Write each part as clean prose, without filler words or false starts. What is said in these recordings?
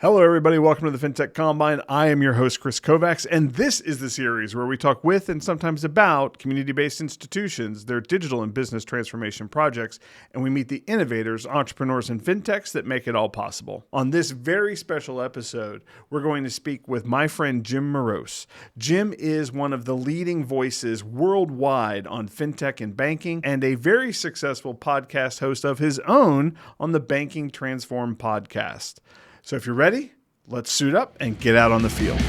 Hello, everybody. Welcome to the Fintech Combine. I am your host, Kris Kovacs, and this is the series where we talk with and sometimes about community-based institutions, their digital and business transformation projects, and we meet the innovators, entrepreneurs, and fintechs that make it all possible. On this very special episode, we're going to speak with my friend Jim Marous. Jim is one of the leading voices worldwide on fintech and banking, and a very successful podcast host of his own on the Banking Transform podcast. So if you're ready, let's suit up and get out on the field.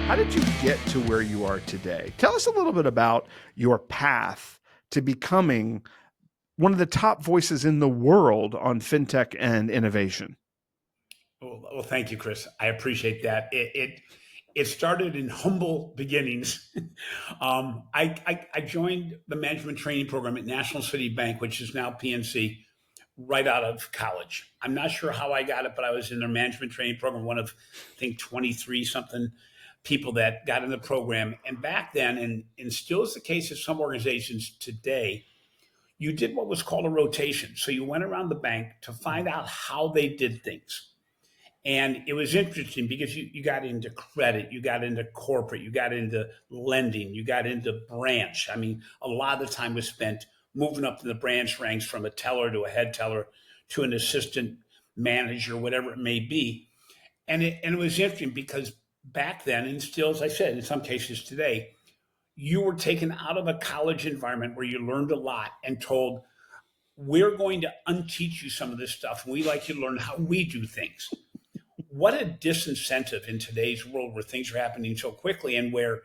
How did you get to where you are today? Tell us a little bit about your path to becoming one of the top voices in the world on fintech and innovation. Well, thank you, Kris. I appreciate that. It started in humble beginnings. I joined the management training program at National City Bank, which is now PNC, right out of college. I'm not sure how I got it, but I was in their management training program, one of, I think, 23 something people that got in the program. And back then, and still is the case at some organizations today, you did what was called a rotation. So you went around the bank to find out how they did things. And it was interesting because you got into credit, you got into corporate, you got into lending, you got into branch. I mean, a lot of the time was spent moving up in the branch ranks from a teller to a head teller to an assistant manager, whatever it may be. And it was interesting because back then, and still, as I said, in some cases today, you were taken out of a college environment where you learned a lot and told, we're going to unteach you some of this stuff. And we like you to learn how we do things. What a disincentive in today's world where things are happening so quickly and where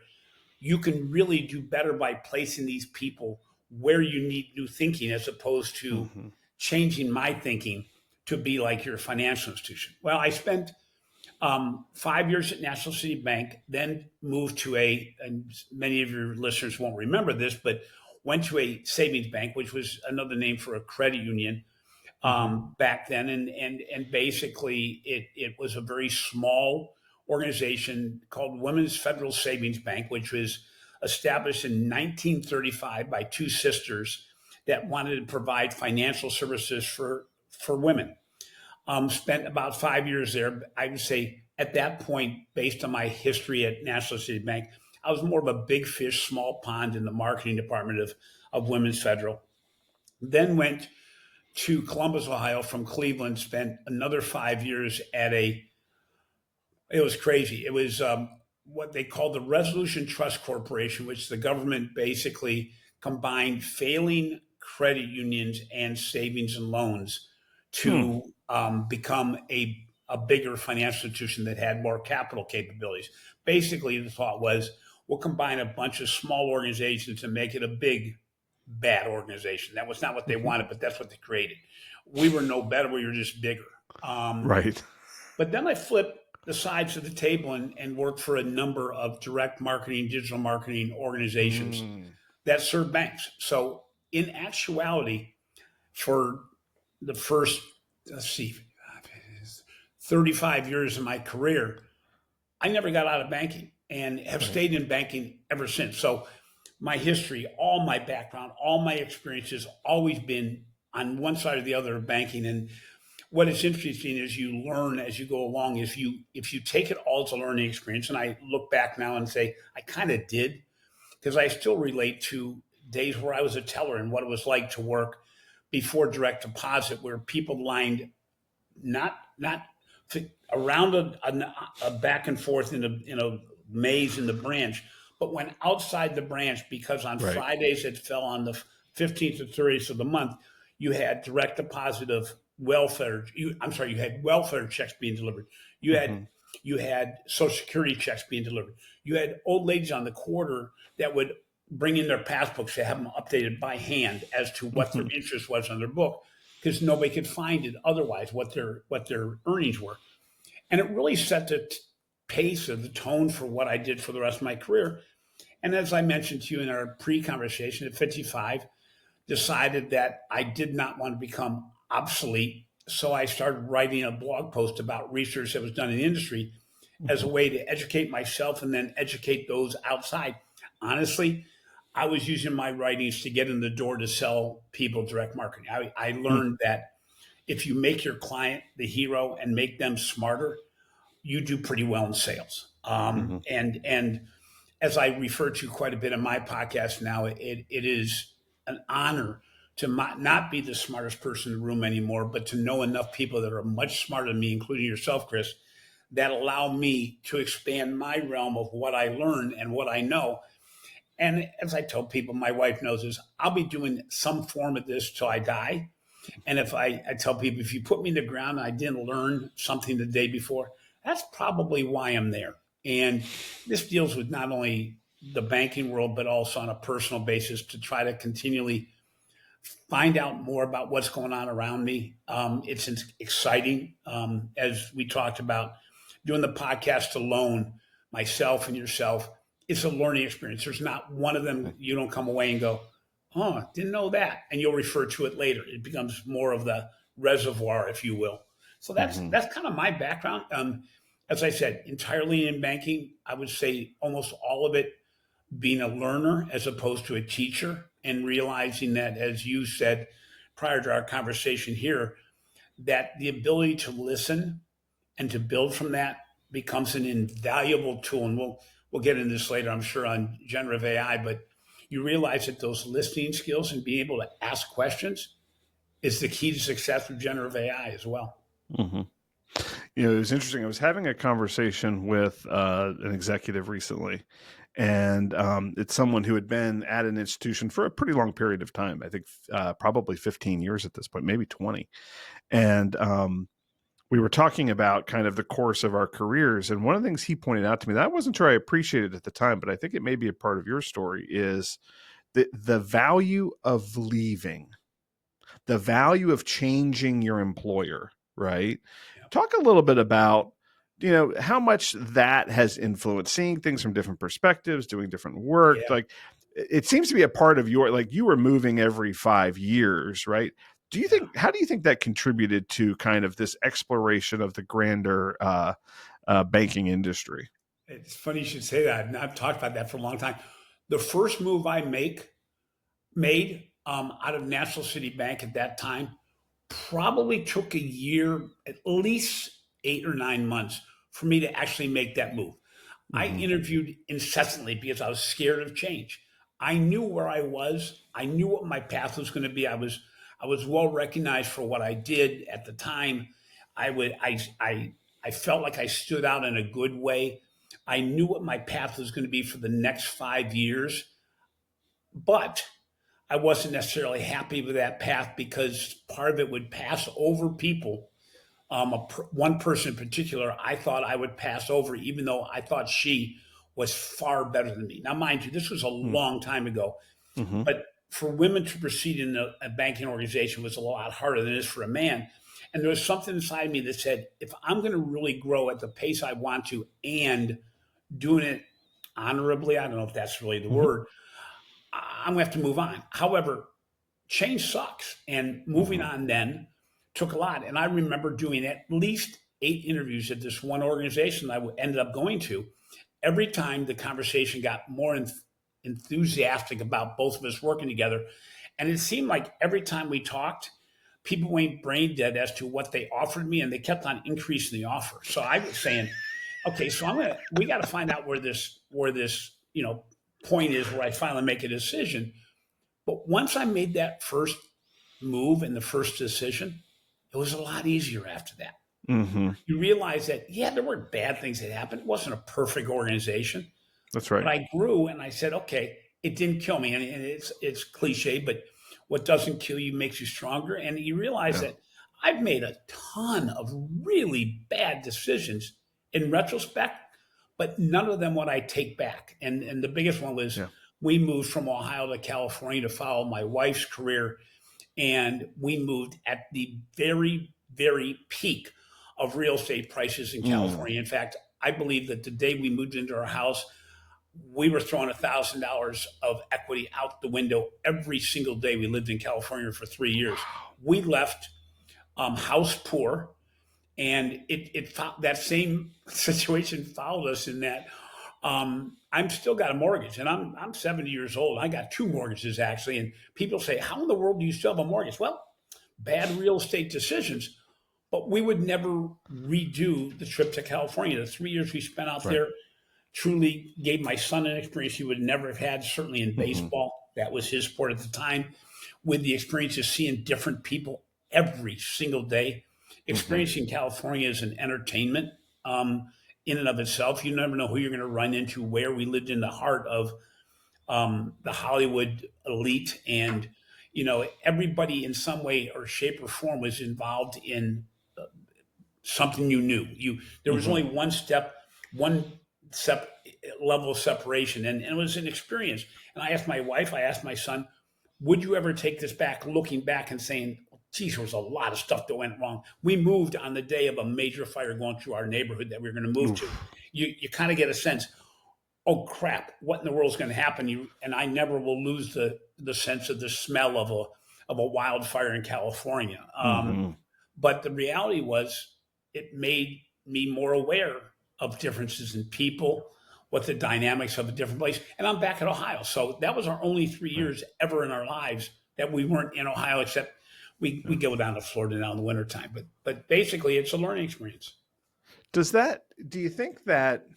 you can really do better by placing these people where you need new thinking as opposed to changing my thinking to be like your financial institution. Well, I spent 5 years at National City Bank, then moved to and many of your listeners won't remember this, but went to a savings bank, which was another name for a credit union. Back then. And basically it was a very small organization called Women's Federal Savings Bank, which was established in 1935 by two sisters that wanted to provide financial services for women. Spent about 5 years there. I would say at that point, based on my history at National City Bank, I was more of a big fish, small pond in the marketing department of Women's Federal. Then went to Columbus, Ohio from Cleveland, spent another 5 years at it was crazy. It was what they called the Resolution Trust Corporation, which the government basically combined failing credit unions and savings and loans to become a bigger financial institution that had more capital capabilities. Basically, the thought was, we'll combine a bunch of small organizations and make it a big bad organization. That was not what they wanted, but that's what they created. We were no better. We were just bigger. Right. But then I flipped the sides of the table and worked for a number of direct marketing, digital marketing organizations that serve banks. So in actuality, for the first, 35 years of my career, I never got out of banking and have stayed in banking ever since. So my history, all my background, all my experiences, always been on one side or the other of banking. And what is interesting is you learn as you go along. If you take it all as a learning experience, and I look back now and say, I kind of did, because I still relate to days where I was a teller and what it was like to work before direct deposit, where people lined not around a back and forth in a maze in the branch, but went outside the branch because on Fridays it fell on the 15th or 30th of the month. You had direct deposit of welfare. You had welfare checks being delivered. You had Social Security checks being delivered. You had old ladies on the corner that would bring in their passbooks to have them updated by hand as to what their interest was on their book, because nobody could find it otherwise, what their earnings were. And it really set the pace or the tone for what I did for the rest of my career. And as I mentioned to you in our pre-conversation, at 55, decided that I did not want to become obsolete. So I started writing a blog post about research that was done in the industry as a way to educate myself and then educate those outside. Honestly, I was using my writings to get in the door to sell people direct marketing. I learned that if you make your client the hero and make them smarter, you do pretty well in sales. Mm-hmm. And as I refer to quite a bit in my podcast now, it is an honor to not be the smartest person in the room anymore, but to know enough people that are much smarter than me, including yourself, Kris, that allow me to expand my realm of what I learn and what I know. And as I tell people, my wife knows this, I'll be doing some form of this till I die. And if I tell people, if you put me in the ground and I didn't learn something the day before, that's probably why I'm there. And this deals with not only the banking world, but also on a personal basis to try to continually find out more about what's going on around me. It's exciting. As we talked about, doing the podcast alone, myself and yourself, it's a learning experience. There's not one of them you don't come away and go, oh, didn't know that. And you'll refer to it later. It becomes more of the reservoir, if you will. So that's kind of my background. As I said, entirely in banking. I would say almost all of it being a learner as opposed to a teacher, and realizing that, as you said prior to our conversation here, that the ability to listen and to build from that becomes an invaluable tool. And we'll get into this later, I'm sure, on generative AI, but you realize that those listening skills and being able to ask questions is the key to success with generative AI as well. Mm-hmm. It was interesting. I was having a conversation with an executive recently, and it's someone who had been at an institution for a pretty long period of time. I think probably 15 years at this point, maybe 20. And we were talking about kind of the course of our careers. And one of the things he pointed out to me that I wasn't sure I appreciated at the time, but I think it may be a part of your story, is the value of leaving, the value of changing your employer, right? Yeah. Talk a little bit about, how much that has influenced seeing things from different perspectives, doing different work. Yeah. Like, it seems to be a part of you were moving every 5 years, right? How do you think that contributed to kind of this exploration of the grander banking industry? It's funny you should say that. I've talked about that for a long time. The first move I made out of National City Bank at that time probably took a year, at least 8 or 9 months, for me to actually make that move. Mm-hmm. I interviewed incessantly because I was scared of change. I knew where I was. I knew what my path was going to be. I was well recognized for what I did at the time. I felt like I stood out in a good way. I knew what my path was going to be for the next 5 years, but I wasn't necessarily happy with that path because part of it would pass over people. One person in particular, I thought I would pass over, even though I thought she was far better than me. Now, mind you, this was a long time ago, but for women to proceed in a banking organization was a lot harder than it is for a man. And there was something inside me that said, if I'm going to really grow at the pace I want to and doing it honorably, I don't know if that's really the word, I'm going to have to move on. However, change sucks. And moving on then took a lot. And I remember doing at least 8 interviews at this one organization I ended up going to. Every time the conversation got more enthusiastic about both of us working together. And it seemed like every time we talked, people went brain dead as to what they offered me, and they kept on increasing the offer. So I was saying, okay, so we got to find out where this point is where I finally make a decision. But once I made that first move and the first decision, it was a lot easier after that. Mm-hmm. You realize that, there were bad things that happened. It wasn't a perfect organization. That's right. But I grew and I said, okay, it didn't kill me. And it's cliche, but what doesn't kill you makes you stronger. And you realize that I've made a ton of really bad decisions in retrospect, but none of them would I take back. And the biggest one was we moved from Ohio to California to follow my wife's career. And we moved at the very, very peak of real estate prices in California. In fact, I believe that the day we moved into our house, we were throwing $1,000 of equity out the window every single day we lived in California for 3 years. We left house poor And that same situation followed us in that I'm still got a mortgage, and I'm 70 years old. I got two mortgages actually, and people say, "How in the world do you still have a mortgage?" Well, bad real estate decisions, but we would never redo the trip to California. The 3 years we spent out Right. there truly gave my son an experience he would never have had, certainly in baseball. That was his sport at the time, with the experience of seeing different people every single day. Experiencing California as an entertainment in and of itself. You never know who you're going to run into, where. We lived in the heart of the Hollywood elite, and everybody in some way or shape or form was involved in something you knew. There was only one level of separation, and it was an experience. And I asked my wife, I asked my son, would you ever take this back, looking back and saying, geez, there was a lot of stuff that went wrong. We moved on the day of a major fire going through our neighborhood that we were going to move to. You kind of get a sense, oh crap, what in the world is going to happen? And I never will lose the sense of the smell of a wildfire in California. But the reality was, it made me more aware of differences in people, what the dynamics of a different place. And I'm back in Ohio. So that was our only 3 years ever in our lives that we weren't in Ohio, except we go down to Florida now in the wintertime. But basically, it's a learning experience. Do you think that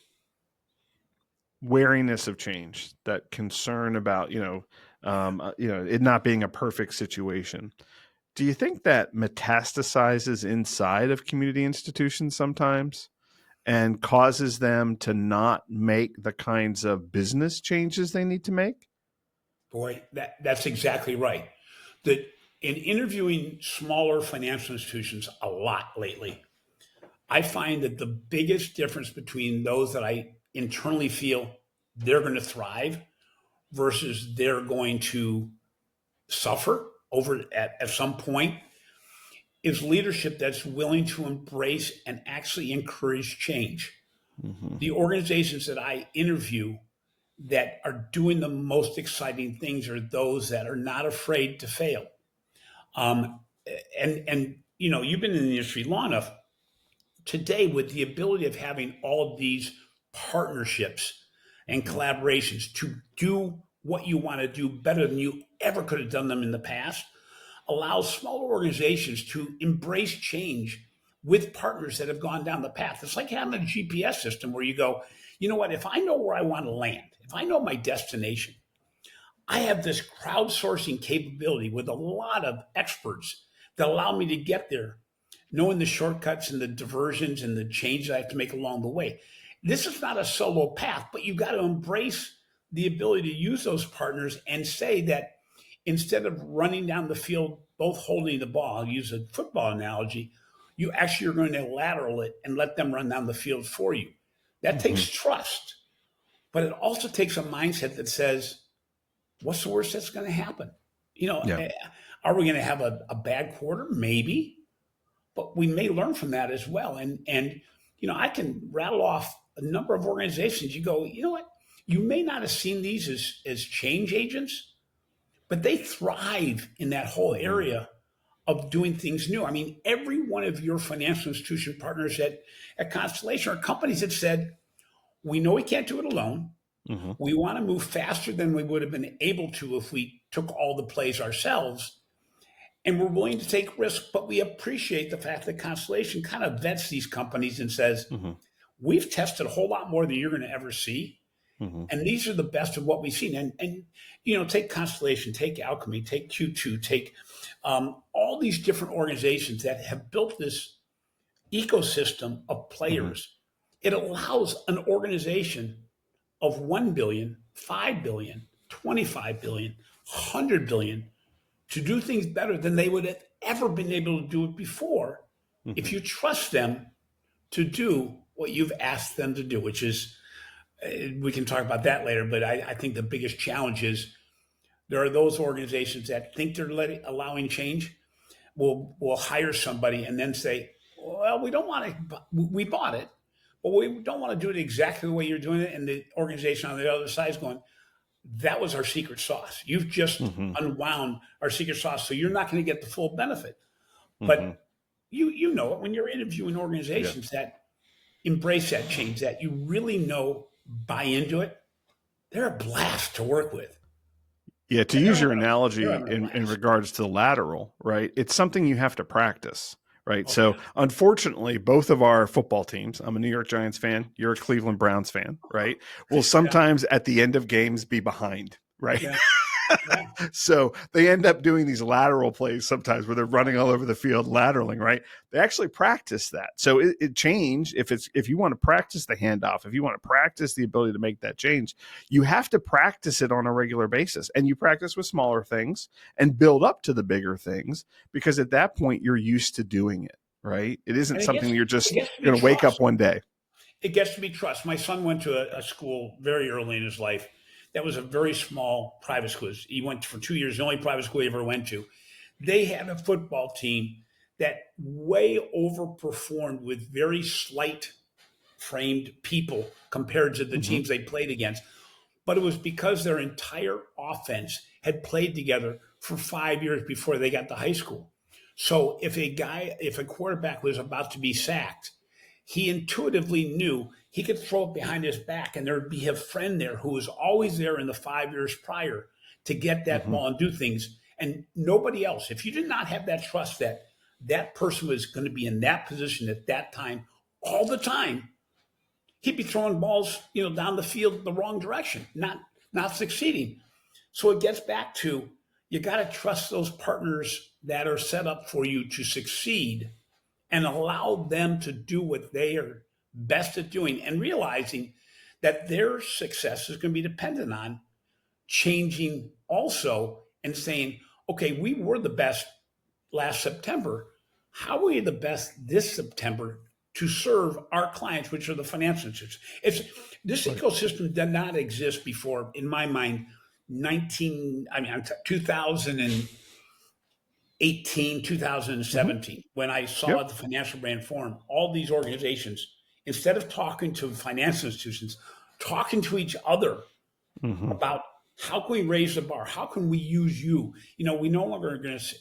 wariness of change, that concern about, it not being a perfect situation, do you think that metastasizes inside of community institutions sometimes and causes them to not make the kinds of business changes they need to make? Boy, that's exactly right. That in interviewing smaller financial institutions a lot lately, I find that the biggest difference between those that I internally feel they're going to thrive versus they're going to suffer over at some point is leadership that's willing to embrace and actually encourage change. The organizations that I interview that are doing the most exciting things are those that are not afraid to fail. Um, and you've been in the industry long enough. Today, with the ability of having all of these partnerships and collaborations to do what you want to do better than you ever could have done them in the past, allows smaller organizations to embrace change with partners that have gone down the path. It's like having a GPS system where you go, you know what, if I know where I want to land, if I know my destination, I have this crowdsourcing capability with a lot of experts that allow me to get there, knowing the shortcuts and the diversions and the changes I have to make along the way. This is not a solo path, but you've got to embrace the ability to use those partners and say that instead of running down the field, both holding the ball, I'll use a football analogy, you actually are going to lateral it and let them run down the field for you. That takes trust, but it also takes a mindset that says, what's the worst that's going to happen? Are we going to have a bad quarter? Maybe, but we may learn from that as well. And I can rattle off a number of organizations. You go, you know what? You may not have seen these as change agents, but they thrive in that whole area of doing things new. I mean, every one of your financial institution partners at Constellation are companies that said, we know we can't do it alone. We want to move faster than we would have been able to if we took all the plays ourselves. And we're willing to take risks, but we appreciate the fact that Constellation kind of vets these companies and says, we've tested a whole lot more than you're going to ever see. And these are the best of what we've seen. And take Constellation, take Alchemy, take Q2, take all these different organizations that have built this ecosystem of players. It allows an organization of 1 billion, 5 billion, 25 billion, 100 billion to do things better than they would have ever been able to do it before if you trust them to do what you've asked them to do, which is, we can talk about that later, but I think the biggest challenge is there are those organizations that think they're allowing change, will hire somebody and then say, well, we don't want to, we bought it, but we don't want to do it exactly the way you're doing it. And the organization on the other side is going, that was our secret sauce. You've just unwound our secret sauce. So you're not going to get the full benefit. But you know it when you're interviewing Yeah. organizations that embrace that change, that you really know buy into it. They're a blast to work with. Yeah, to They're use your having they're analogy having a in blast. regards to the lateral, right? It's something you have to practice, right? Oh So, yeah, unfortunately, both of our football teams, I'm a New York Giants fan, you're a Cleveland Browns fan, right? Will yeah, sometimes at the end of games be behind, right? yeah, yeah. So they end up doing these lateral plays sometimes where they're running all over the field lateraling, right? They actually practice that. So it changed. If you want to practice the handoff, if you want to practice the ability to make that change, you have to practice it on a regular basis. And you practice with smaller things and build up to the bigger things because at that point you're used to doing it, right? It isn't And something you're it just gets to be going to wake up trust. one day. It gets to be trust. My son went to a school very early in his life that was a very small private school. He went for 2 years, the only private school he ever went to. They had a football team that way overperformed with very slight framed people compared to the Mm-hmm. teams they played against. But it was because their entire offense had played together for 5 years before they got to high school. So if a quarterback was about to be sacked, he intuitively knew he could throw it behind his back and there'd be a friend there who was always there in the 5 years prior to get that Mm-hmm. ball and do things. And nobody else, if you did not have that trust that that person was going to be in that position at that time all the time, he'd be throwing balls, down the field the wrong direction, not succeeding. So it gets back to you got to trust those partners that are set up for you to succeed and allow them to do what they are best at doing and realizing that their success is going to be dependent on changing also and saying, okay, we were the best last September. How are we the best this September to serve our clients, which are the financial institutions? This Right. ecosystem did not exist before, in my mind, 2018, Mm-hmm. 2017, when I saw Yep. the financial brand form, all these organizations, instead of talking to financial institutions, talking to each other Mm-hmm. about how can we raise the bar? How can we use you? We no longer are going to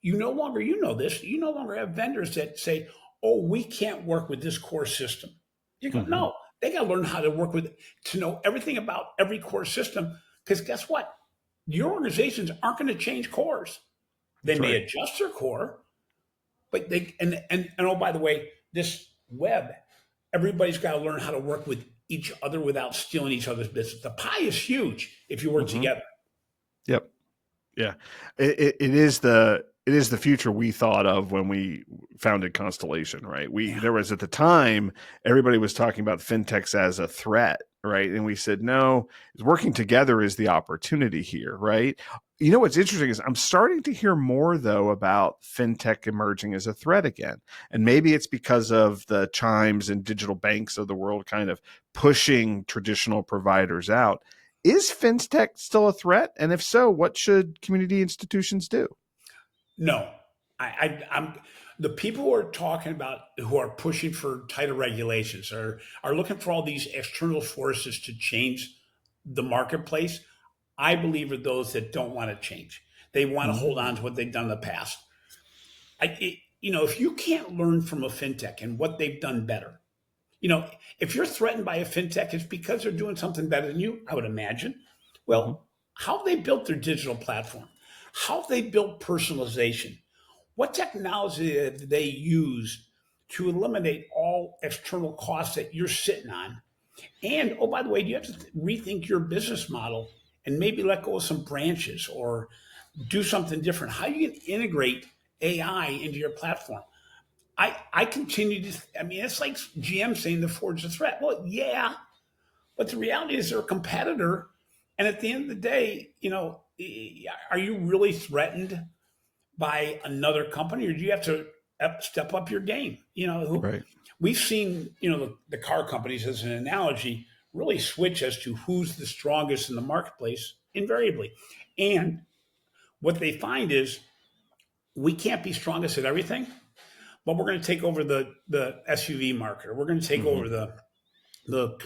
you no longer this you no longer have vendors that say, oh, we can't work with this core system. You go, Mm-hmm. no, they got to learn how to work with to know everything about every core system, because guess what, your organizations aren't going to change cores. They That's may right. adjust their core, but they and oh, by the way, this web, everybody's got to learn how to work with each other without stealing each other's business. The pie is huge if you work Mm-hmm. together. Yep. Yeah, it is the future we thought of when we founded Constellation, right? Yeah. There was at the time everybody was talking about fintechs as a threat, right? And we said no, working together is the opportunity here, right? You know what's interesting is I'm starting to hear more though about fintech emerging as a threat again, and maybe it's because of the chimes and digital banks of the world kind of pushing traditional providers out. Is fintech still a threat? And if so, what should community institutions do? No, I'm the people who are talking about who are pushing for tighter regulations are looking for all these external forces to change the marketplace. I believe are those that don't want to change. They want to hold on Mm. to what they've done in the past. If you can't learn from a fintech and what they've done better, if you're threatened by a fintech, it's because they're doing something better than you, I would imagine. Mhm. Well, how have they built their digital platform? How have they built personalization? What technology did they use to eliminate all external costs that you're sitting on? And oh, by the way, do you have to rethink your business model and maybe let go of some branches or do something different? How you can integrate AI into your platform? I continue to. I mean, it's like GM saying the Ford's a threat. Well, yeah, but the reality is they're a competitor, and at the end of the day, are you really threatened by another company, or do you have to step up your game? Right. We've seen, the car companies as an analogy really switch as to who's the strongest in the marketplace invariably. And what they find is we can't be strongest at everything, but we're going to take over the SUV market, or we're going to take Mhm. over the the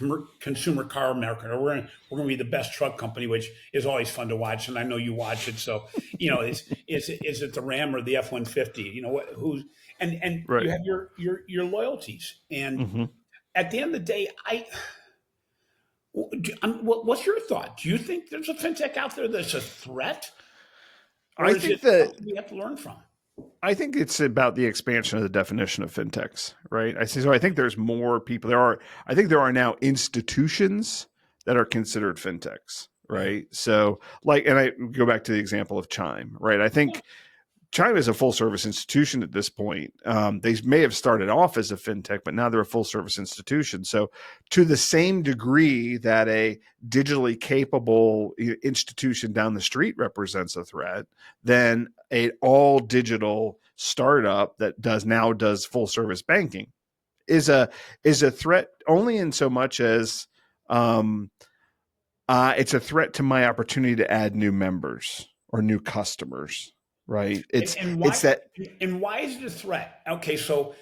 consumer car market, or we're going to be the best truck company, which is always fun to watch, and I know you watch it. So, is it the Ram or the F-150? Who's and you Right. have your loyalties, and Hmm. at the end of the day, what's your thought? Do you think there's a fintech out there that's a threat, or I is it think that something we have to learn from? I think it's about the expansion of the definition of fintechs, right? I see. So I think there's more people. I think there are now institutions that are considered fintechs, Right. right? So, like, and I go back to the example of Chime, right? I Yeah. think Chime is a full service institution at this point. They may have started off as a fintech, but now they're a full service institution. So, to the same degree that a digitally capable institution down the street represents a threat, then a all digital startup that does full service banking is a threat only in so much as um, it's a threat to my opportunity to add new members or new customers, right? And, It's and it's why that. and why is it a threat? Okay, so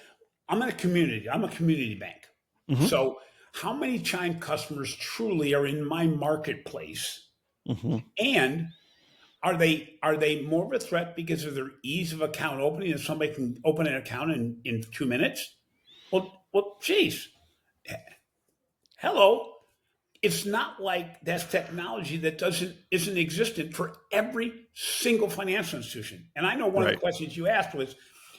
I'm in a community. I'm a community bank. Mhm, So how many Chime customers truly are in my marketplace? mhm. And are they more of a threat because of their ease of account opening and somebody can open an account in 2 minutes? Well, geez, hello. It's not like that's technology that doesn't isn't existent for every single financial institution. And I know one of the Right. questions you asked was,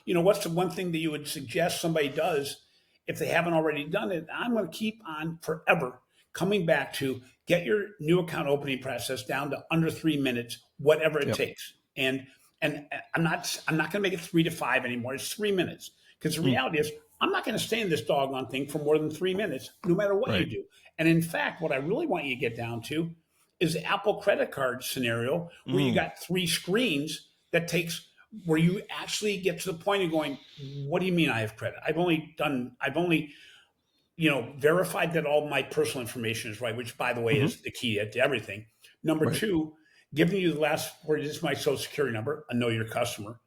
what's the one thing that you would suggest somebody does if they haven't already done it? I'm going to keep on forever coming back to get your new account opening process down to under 3 minutes, whatever it Yep. takes. And I'm not going to make it 3 to 5 anymore. It's 3 minutes because the Mm, reality is I'm not going to stay in this doggone thing for more than 3 minutes, no matter what you right. do. And in fact, what I really want you to get down to is the Apple credit card scenario where you Mm, got three screens that takes where you actually get to the point of going, what do you mean I have credit? I've only verified that all my personal information is right, which by the way mhm. is the key to everything. Number Right. two, giving you the last word is my social security number, I know your customer.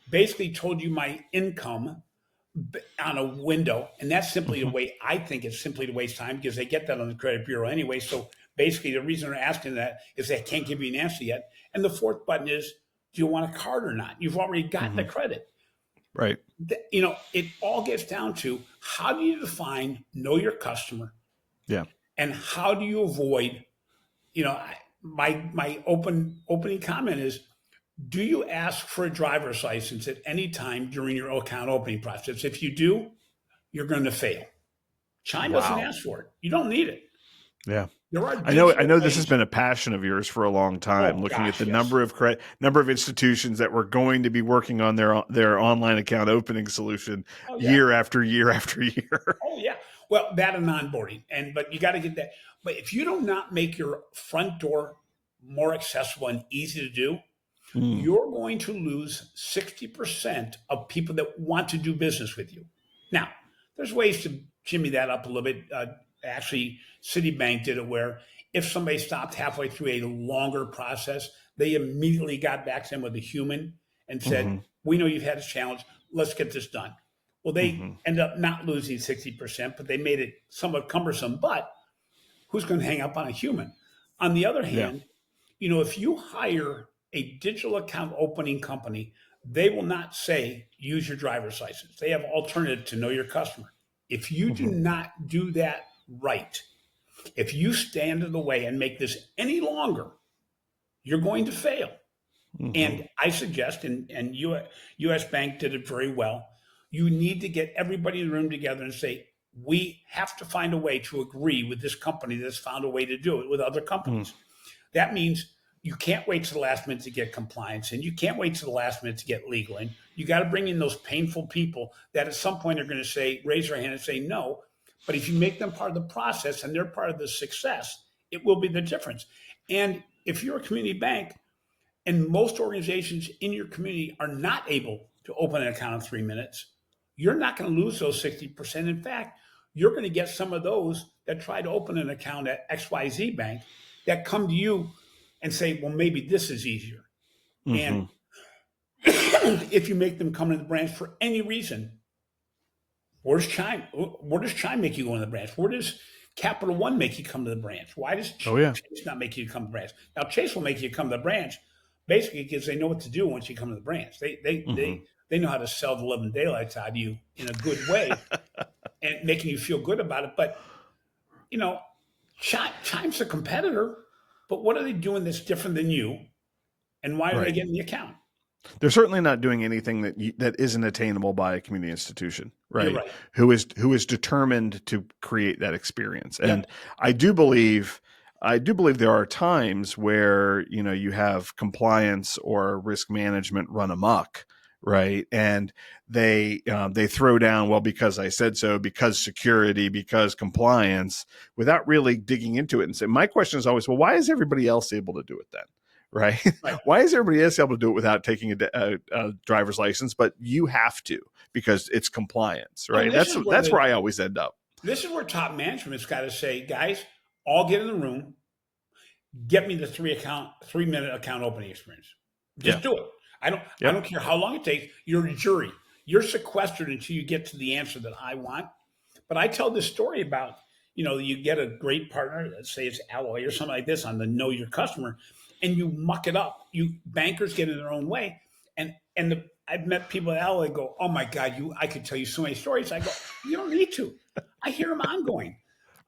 Basically told you my income on a window, and that's simply the Mhm, way I think it's simply to waste time because they get that on the credit bureau anyway. So basically, the reason they're asking that is they can't give you an answer yet. And the fourth button is, do you want a card or not? You've already got the mhm. credit. Right. It all gets down to how do you define know your customer, Yeah. and how do you avoid. My opening comment is do you ask for a driver's license at any time during your account opening process? If you do, you're going to fail. Chime doesn't Wow. ask for it. You don't need it. Yeah. There are I know. I digital know this has ways. been a passion of yours for a long time. Oh Looking at gosh, the yes. number of institutions that were going to be working on their online account opening solution Oh yeah. year after year after year. Oh yeah. Well, that and onboarding, but you got to get that. But if you do not make your front door more accessible and easy to do, Mm, you're going to lose 60% of people that want to do business with you. Now, there's ways to jimmy that up a little bit. Actually, Citibank did it where if somebody stopped halfway through a longer process, they immediately got back to them with a human and said, mhm, we know you've had a challenge. Let's get this done. Well, they mhm. ended up not losing 60%, but they made it somewhat cumbersome. But who's going to hang up on a human? On the other Yeah. hand, if you hire a digital account opening company, they will not say use your driver's license. They have alternative to know your customer. If you do Mhm, not do that right, if you stand in the way and make this any longer, you're going to fail. mhm, And I suggest, and US Bank did it very well, you need to get everybody in the room together and say, we have to find a way to agree with this company that's found a way to do it with other mm, companies. That means you can't wait to the last minute to get compliance and you can't wait to the last minute to get legal in. You got to bring in those painful people that at some point are going to say, raise their hand and say no. But if you make them part of the process and they're part of the success, it will be the difference. And if you're a community bank, and most organizations in your community are not able to open an account in 3 minutes, you're not going to lose those 60%. In fact, you're going to get some of those that try to open an account at XYZ Bank that come to you and say, well, maybe this is easier. And mhm. if you make them come to the branch for any reason, where does Chime make you go in the branch? Where does Capital One make you come to the branch? Why does Oh yeah. Chase not make you come to the branch? Now Chase will make you come to the branch, basically because they know what to do once you come to the branch. They know how to sell the living daylights out of you in a good way and making you feel good about it. But you know, Chime's a competitor, but what are they doing that's different than you? And why are they Right. getting the account? They're certainly not doing anything that isn't attainable by a community institution, You're right? right. Who is determined to create that experience. Yep. And I do believe there are times where you have compliance or risk management run amok, right? And they throw down, well, because I said so, because security, because compliance, without really digging into it. And say, my question is always, well, why is everybody else able to do it then? Right? Right. Why is everybody else able to do it without taking a driver's license, but you have to because it's compliance, right? That's where I always end up. This is where top management's got to say, guys, all get in the room, get me the 3-minute account opening experience. Just do it. I don't care how long it takes. You're a jury. You're sequestered until you get to the answer that I want. But I tell this story about, you get a great partner, let's say it's Alloy or something like this on the Know Your Customer, and you muck it up. You bankers get in their own way. I've met people at Alloy go, oh my God, I could tell you so many stories. I go, you don't need to. I hear them ongoing.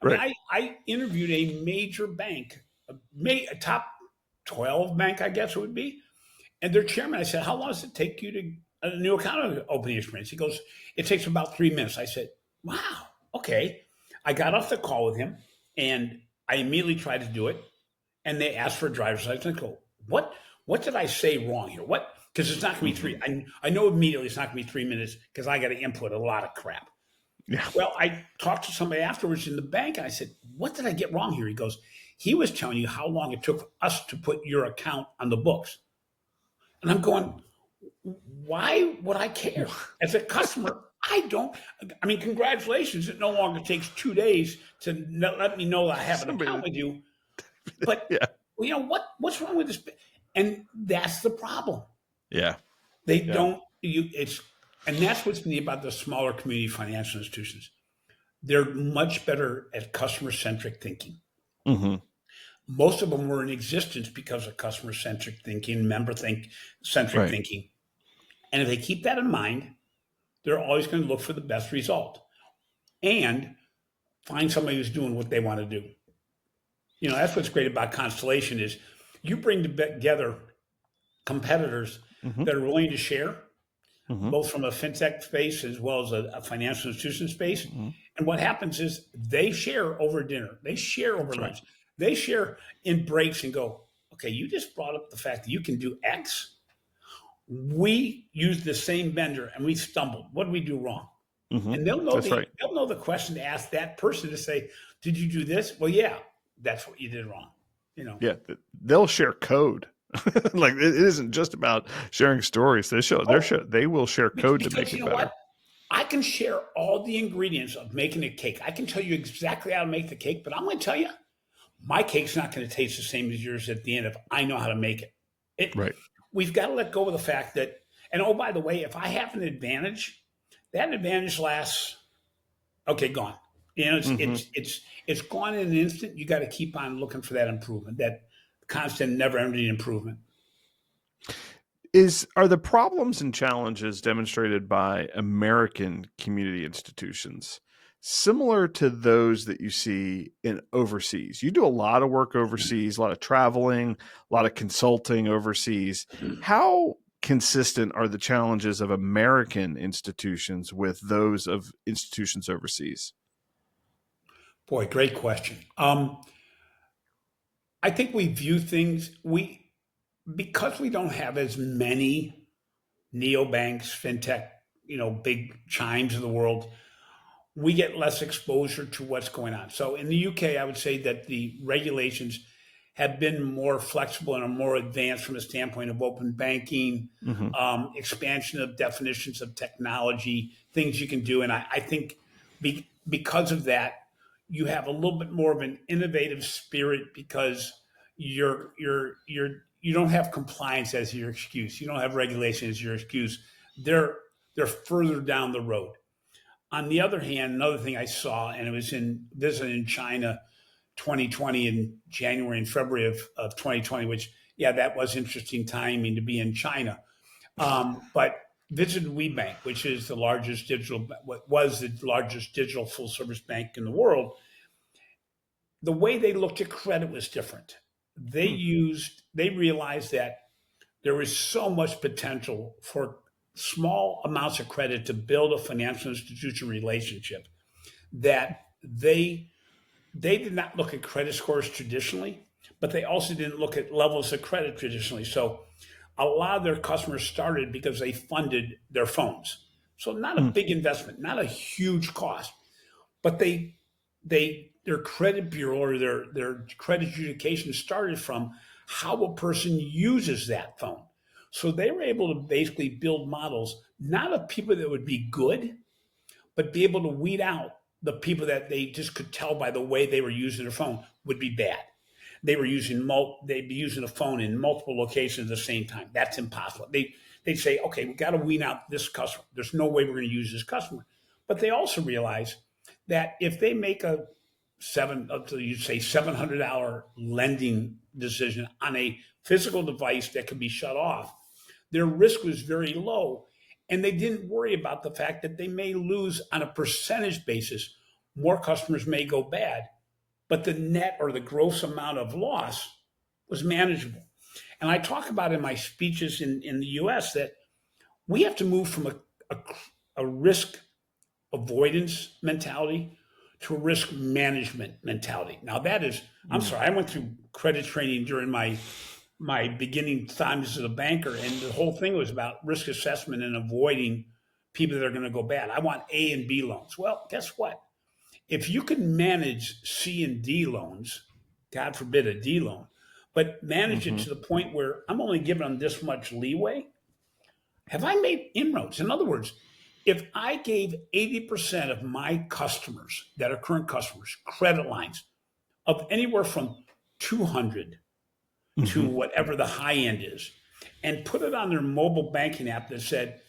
I interviewed a major bank, a top 12 bank, I guess it would be. And their chairman, I said, how long does it take you to a new account opening experience? He goes, it takes about 3 minutes. I said, wow, okay. I got off the call with him and I immediately tried to do it. And they asked for a driver's license. I go, what did I say wrong here? What? Because it's not going to be three. I know immediately it's not going to be 3 minutes because I got to input a lot of crap. Yeah. Well, I talked to somebody afterwards in the bank and I said, what did I get wrong here? He goes, he was telling you how long it took us to put your account on the books. And I'm going, why would I care? As a customer, congratulations. It no longer takes 2 days to let me know that I have an account with you. But what's wrong with this? And that's the problem. Yeah. They don't, and that's what's neat about the smaller community financial institutions. They're much better at customer-centric thinking. Mm-hmm. Most of them were in existence because of customer-centric thinking, member-centric thinking. And if they keep that in mind, they're always going to look for the best result and find somebody who's doing what they want to do. That's what's great about Constellation is you bring together competitors that are willing to share, both from a fintech space as well as a financial institution space. And what happens is they share over dinner. They share over lunch. They share in breaks and go, okay, you just brought up the fact that you can do X. We used the same vendor and we stumbled. What did we do wrong? And they'll know they'll know the question to ask that person to say, did you do this? Well, yeah, that's what you did wrong. Yeah, they'll share code. Like it isn't just about sharing stories. They will share code to make it better. What? I can share all the ingredients of making a cake. I can tell you exactly how to make the cake, but I'm going to tell you, my cake's not going to taste the same as yours at the end if I know how to make it. Right. We've got to let go of the fact that, and oh, by the way, if I have an advantage, that advantage lasts, gone. It's gone in an instant. You got to keep on looking for that improvement, that constant, never-ending improvement. Are the problems and challenges demonstrated by American community institutions similar to those that you see in overseas? You do a lot of work overseas, a lot of traveling, a lot of consulting overseas. How consistent are the challenges of American institutions with those of institutions overseas? Boy, great question. I think we view things, because we don't have as many neobanks, fintech, big chimes of the world, we get less exposure to what's going on. So in the UK, I would say that the regulations have been more flexible and are more advanced from a standpoint of open banking, expansion of definitions of technology, things you can do. And I think because of that, you have a little bit more of an innovative spirit because you don't have compliance as your excuse. You don't have regulation as your excuse. They're further down the road. On the other hand, another thing I saw, and it was in visiting in China 2020 in January and February of 2020, which, yeah, that was interesting timing to be in China. But visited WeBank, which is the largest digital, what was the largest digital full service bank in the world. The way they looked at credit was different. They realized that there was so much potential for small amounts of credit to build a financial institution relationship that they did not look at credit scores traditionally, but they also didn't look at levels of credit traditionally. So a lot of their customers started because they funded their phones. So not a big investment, not a huge cost, but their credit bureau or their credit adjudication started from how a person uses that phone. So they were able to basically build models, not of people that would be good, but be able to weed out the people that they just could tell by the way they were using their phone would be bad. They'd be using a phone in multiple locations at the same time. That's impossible. They'd say, okay, we got to weed out this customer. There's no way we're going to use this customer. But they also realize that if they make a $700 lending decision on a physical device that can be shut off, their risk was very low. And they didn't worry about the fact that they may lose on a percentage basis. More customers may go bad, but the net or the gross amount of loss was manageable. And I talk about in my speeches in the US that we have to move from a risk avoidance mentality to a risk management mentality. Now that is, I'm sorry, I went through credit training during my beginning times as a banker, and the whole thing was about risk assessment and avoiding people that are going to go bad. I want A and B loans. Well, guess what? If you can manage C and D loans, God forbid a D loan, but manage it to the point where I'm only giving them this much leeway, have I made inroads? In other words, if I gave 80% of my customers that are current customers credit lines of anywhere from 200 to whatever the high end is, and put it on their mobile banking app that said,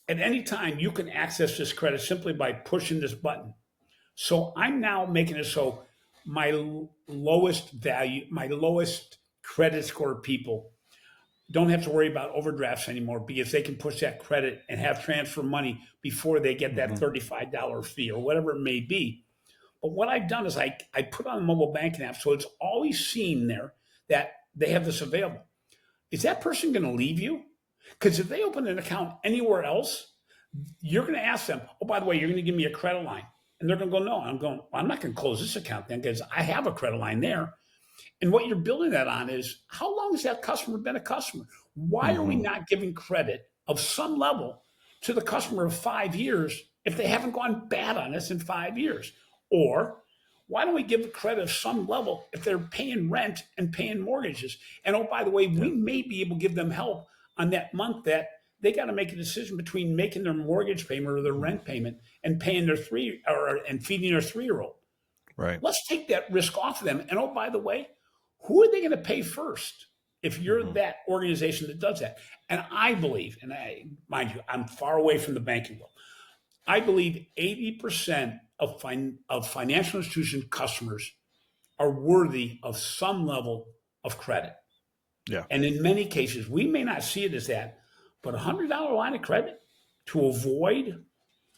at any time you can access this credit simply by pushing this button. So I'm now making it so my lowest credit score people don't have to worry about overdrafts anymore because they can push that credit and have transfer money before they get that $35 fee or whatever it may be. But what I've done is I put on the mobile banking app so it's always seen there that they have this available. Is that person going to leave you? Because if they open an account anywhere else, you're going to ask them, oh, by the way, you're going to give me a credit line. And they're going to go, no. I'm going, well, I'm not going to close this account then because I have a credit line there. And what you're building that on is how long has that customer been a customer? Why are we not giving credit of some level to the customer of 5 years if they haven't gone bad on us in 5 years? Or why don't we give the credit of some level if they're paying rent and paying mortgages? And oh, by the way, we may be able to give them help on that month that they got to make a decision between making their mortgage payment or their rent payment and paying their and feeding their 3-year-old. Right. Let's take that risk off of them. And oh, by the way, who are they going to pay first if you're that organization that does that? And I believe, and mind you, I'm far away from the banking world. I believe 80% of financial institution customers are worthy of some level of credit. Yeah. And in many cases, we may not see it as that, but $100 line of credit to avoid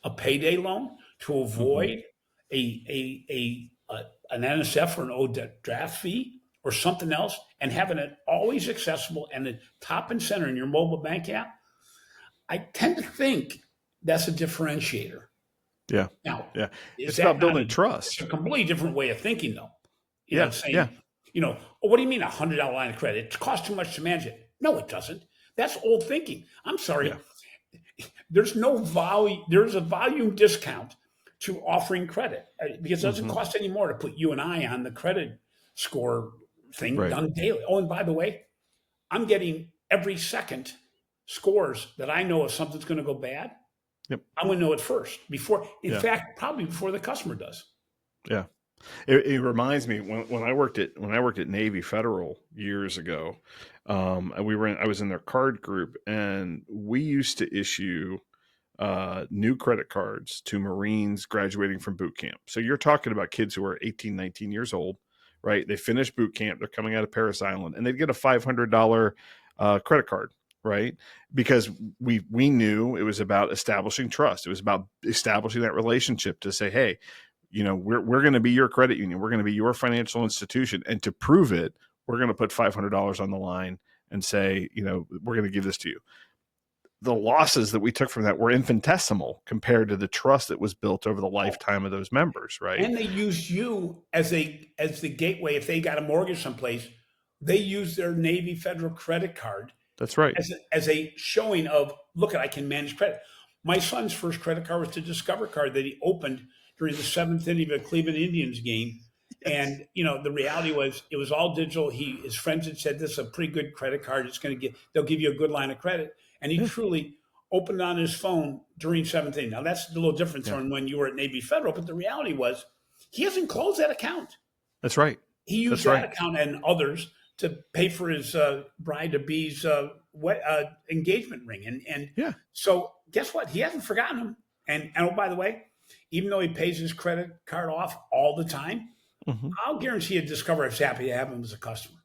a payday loan, to avoid an NSF or an overdraft fee or something else, and having it always accessible and the top and center in your mobile bank app, I tend to think that's a differentiator. Yeah. Now, it's about building trust. It's a completely different way of thinking, though. Saying, oh, what do you mean $100 line of credit? It costs too much to manage it. No, it doesn't. That's old thinking. I'm sorry. Yeah. There's no volume. There's a volume discount to offering credit because it doesn't cost any more to put you and I on the credit score thing done daily. Oh, and by the way, I'm getting every second scores that I know if something's going to go bad. Yep. I'm going to know it first in fact, probably before the customer does. Yeah. It reminds me when I worked at Navy Federal years ago, I was in their card group, and we used to issue new credit cards to Marines graduating from boot camp. So you're talking about kids who are 18, 19 years old, right? They finish boot camp, they're coming out of Parris Island, and they'd get a $500 credit card, right? Because we knew it was about establishing trust. It was about establishing that relationship to say, hey, we're going to be your credit union. We're going to be your financial institution. And to prove it, we're going to put $500 on the line and say, we're going to give this to you. The losses that we took from that were infinitesimal compared to the trust that was built over the lifetime of those members, right? And they used you as the gateway. If they got a mortgage someplace, they used their Navy Federal credit card. That's right. As a showing of, look, I can manage credit. My son's first credit card was the Discover card that he opened during the seventh inning of a Cleveland Indians game. And, the reality was it was all digital. His friends had said, this is a pretty good credit card. They'll give you a good line of credit. And he truly opened on his phone during seventh inning. Now that's a little different from when you were at Navy Federal, but the reality was he hasn't closed that account. That's right. He used that account and others to pay for his bride-to-be's engagement ring. And so guess what? He hasn't forgotten him. And oh, by the way, even though he pays his credit card off all the time, I'll guarantee you Discover is happy to have him as a customer.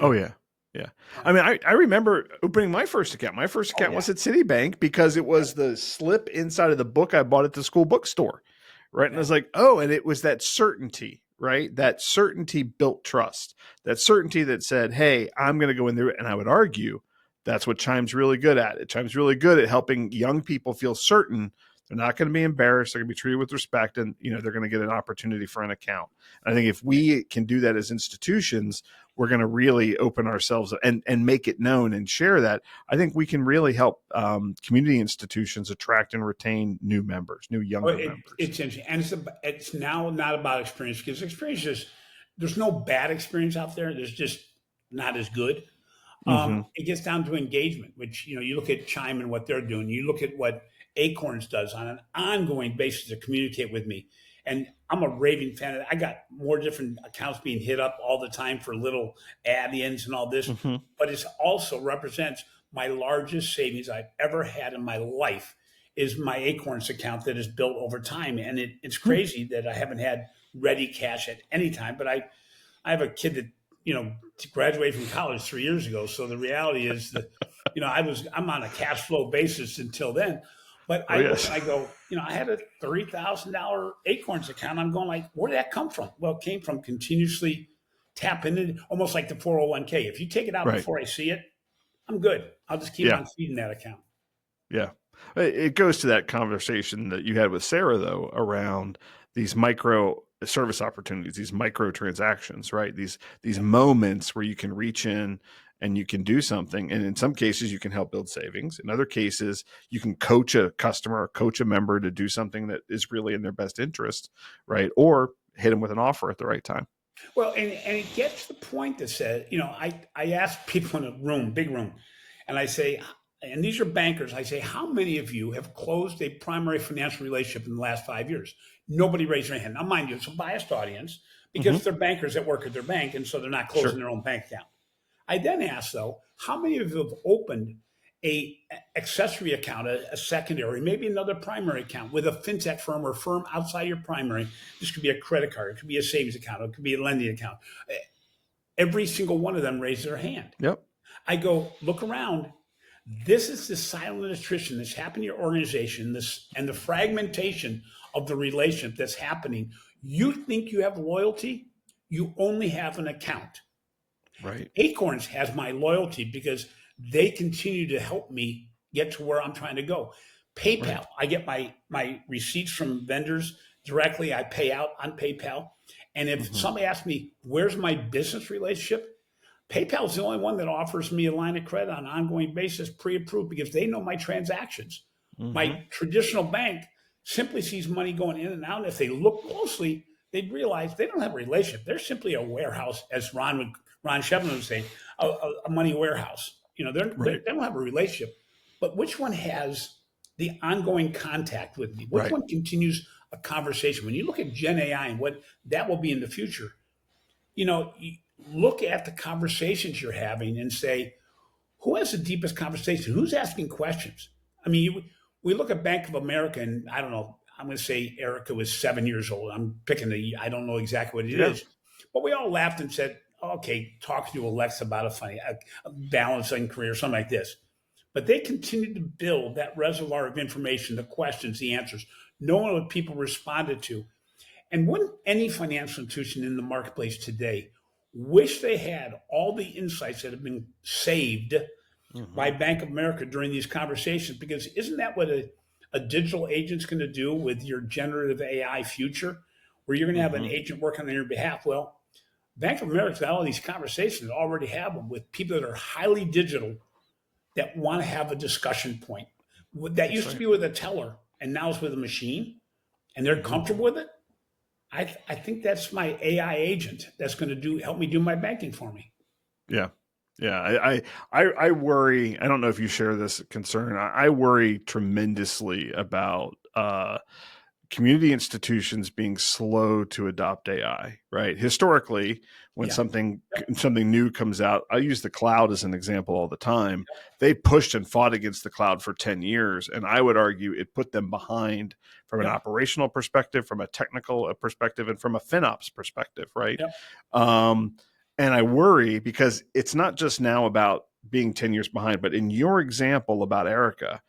Oh, yeah. Yeah. I mean, I remember opening my first account. My first account was at Citibank because it was the slip inside of the book I bought at the school bookstore. Right. And I was like, oh, and it was that certainty, right? That certainty built trust, that certainty that said, hey, I'm going to go in there. And I would argue that's what Chime's really good at. Chime's really good at helping young people feel certain they're not going to be embarrassed. They're going to be treated with respect, and they're going to get an opportunity for an account. And I think if we can do that as institutions, we're going to really open ourselves and make it known and share that. I think we can really help community institutions attract and retain new members, new younger members. It's interesting, and it's now not about experience, because experience there's no bad experience out there. There's just not as good. It gets down to engagement, which you look at Chime and what they're doing. You look at what Acorns does on an ongoing basis to communicate with me. And I'm a raving fan of it. I got more different accounts being hit up all the time for little add-ins and all this, but it also represents my largest savings I've ever had in my life is my Acorns account that is built over time. And it's crazy that I haven't had ready cash at any time, but I have a kid that, graduated from college 3 years ago. So the reality is that, I'm on a cash flow basis until then. But I go, I had a $30,000 Acorns account. I'm going like, where did that come from? Well, it came from continuously tapping it, almost like the 401k. If you take it out before I see it, I'm good. I'll just keep on feeding that account. Yeah. It goes to that conversation that you had with Sarah, though, around these micro service opportunities, these micro transactions, right? These moments where you can reach in and you can do something. And in some cases, you can help build savings. In other cases, you can coach a customer or coach a member to do something that is really in their best interest, right? Or hit them with an offer at the right time. Well, and it gets to the point that says, I ask people in a room, big room, and I say, and these are bankers, I say, how many of you have closed a primary financial relationship in the last 5 years? Nobody raised their hand. Now, mind you, it's a biased audience because they're bankers that work at their bank, and so they're not closing their own bank account. I then ask, though, how many of you have opened a accessory account, a secondary, maybe another primary account with a fintech firm or firm outside your primary? This could be a credit card. It could be a savings account. It could be a lending account. Every single one of them raised their hand. Yep. I go, look around. This is the silent attrition that's happening in your organization, and the fragmentation of the relationship that's happening. You think you have loyalty? You only have an account. Right. Acorns has my loyalty because they continue to help me get to where I'm trying to go. PayPal, I get my receipts from vendors directly. I pay out on PayPal. And if somebody asks me, where's my business relationship? PayPal is the only one that offers me a line of credit on an ongoing basis, pre-approved, because they know my transactions. My traditional bank simply sees money going in and out. And if they look closely, they'd realize they don't have a relationship. They're simply a warehouse, as Ron Shevlin would say, a money warehouse. They don't have a relationship. But which one has the ongoing contact with me? Which one continues a conversation? When you look at Gen AI and what that will be in the future, you look at the conversations you're having and say, who has the deepest conversation? Who's asking questions? I mean, we look at Bank of America, and I don't know, I'm going to say Erica was 7 years old. I'm picking I don't know exactly what it Yeah. is, but we all laughed and said, okay, talking to Alexa about a balancing career, something like this. But they continued to build that reservoir of information, the questions, the answers, knowing what people responded to. And wouldn't any financial institution in the marketplace today wish they had all the insights that have been saved by Hmm. Bank of America during these conversations? Because isn't that what a digital agent's going to do with your generative AI future, where you're going to have an Hmm. agent working on your behalf? Well, Bank of America's got all these conversations, already have them with people that are highly digital that want to have a discussion point. That That's used to right. be with a teller, and now it's with a machine, and they're Hmm. comfortable with it. I think that's my AI agent that's going to help me do my banking for me. Yeah. Yeah. I worry. I don't know if you share this concern. I worry tremendously about community institutions being slow to adopt AI, right? Historically, when Yeah, something new comes out, I use the cloud as an example all the time. They pushed and fought against the cloud for 10 years, and I would argue it put them behind from an yep, operational perspective, from a technical perspective, and from a FinOps perspective, right? yep. Um, and I worry because it's not just now about being 10 years behind, but in your example about Erica,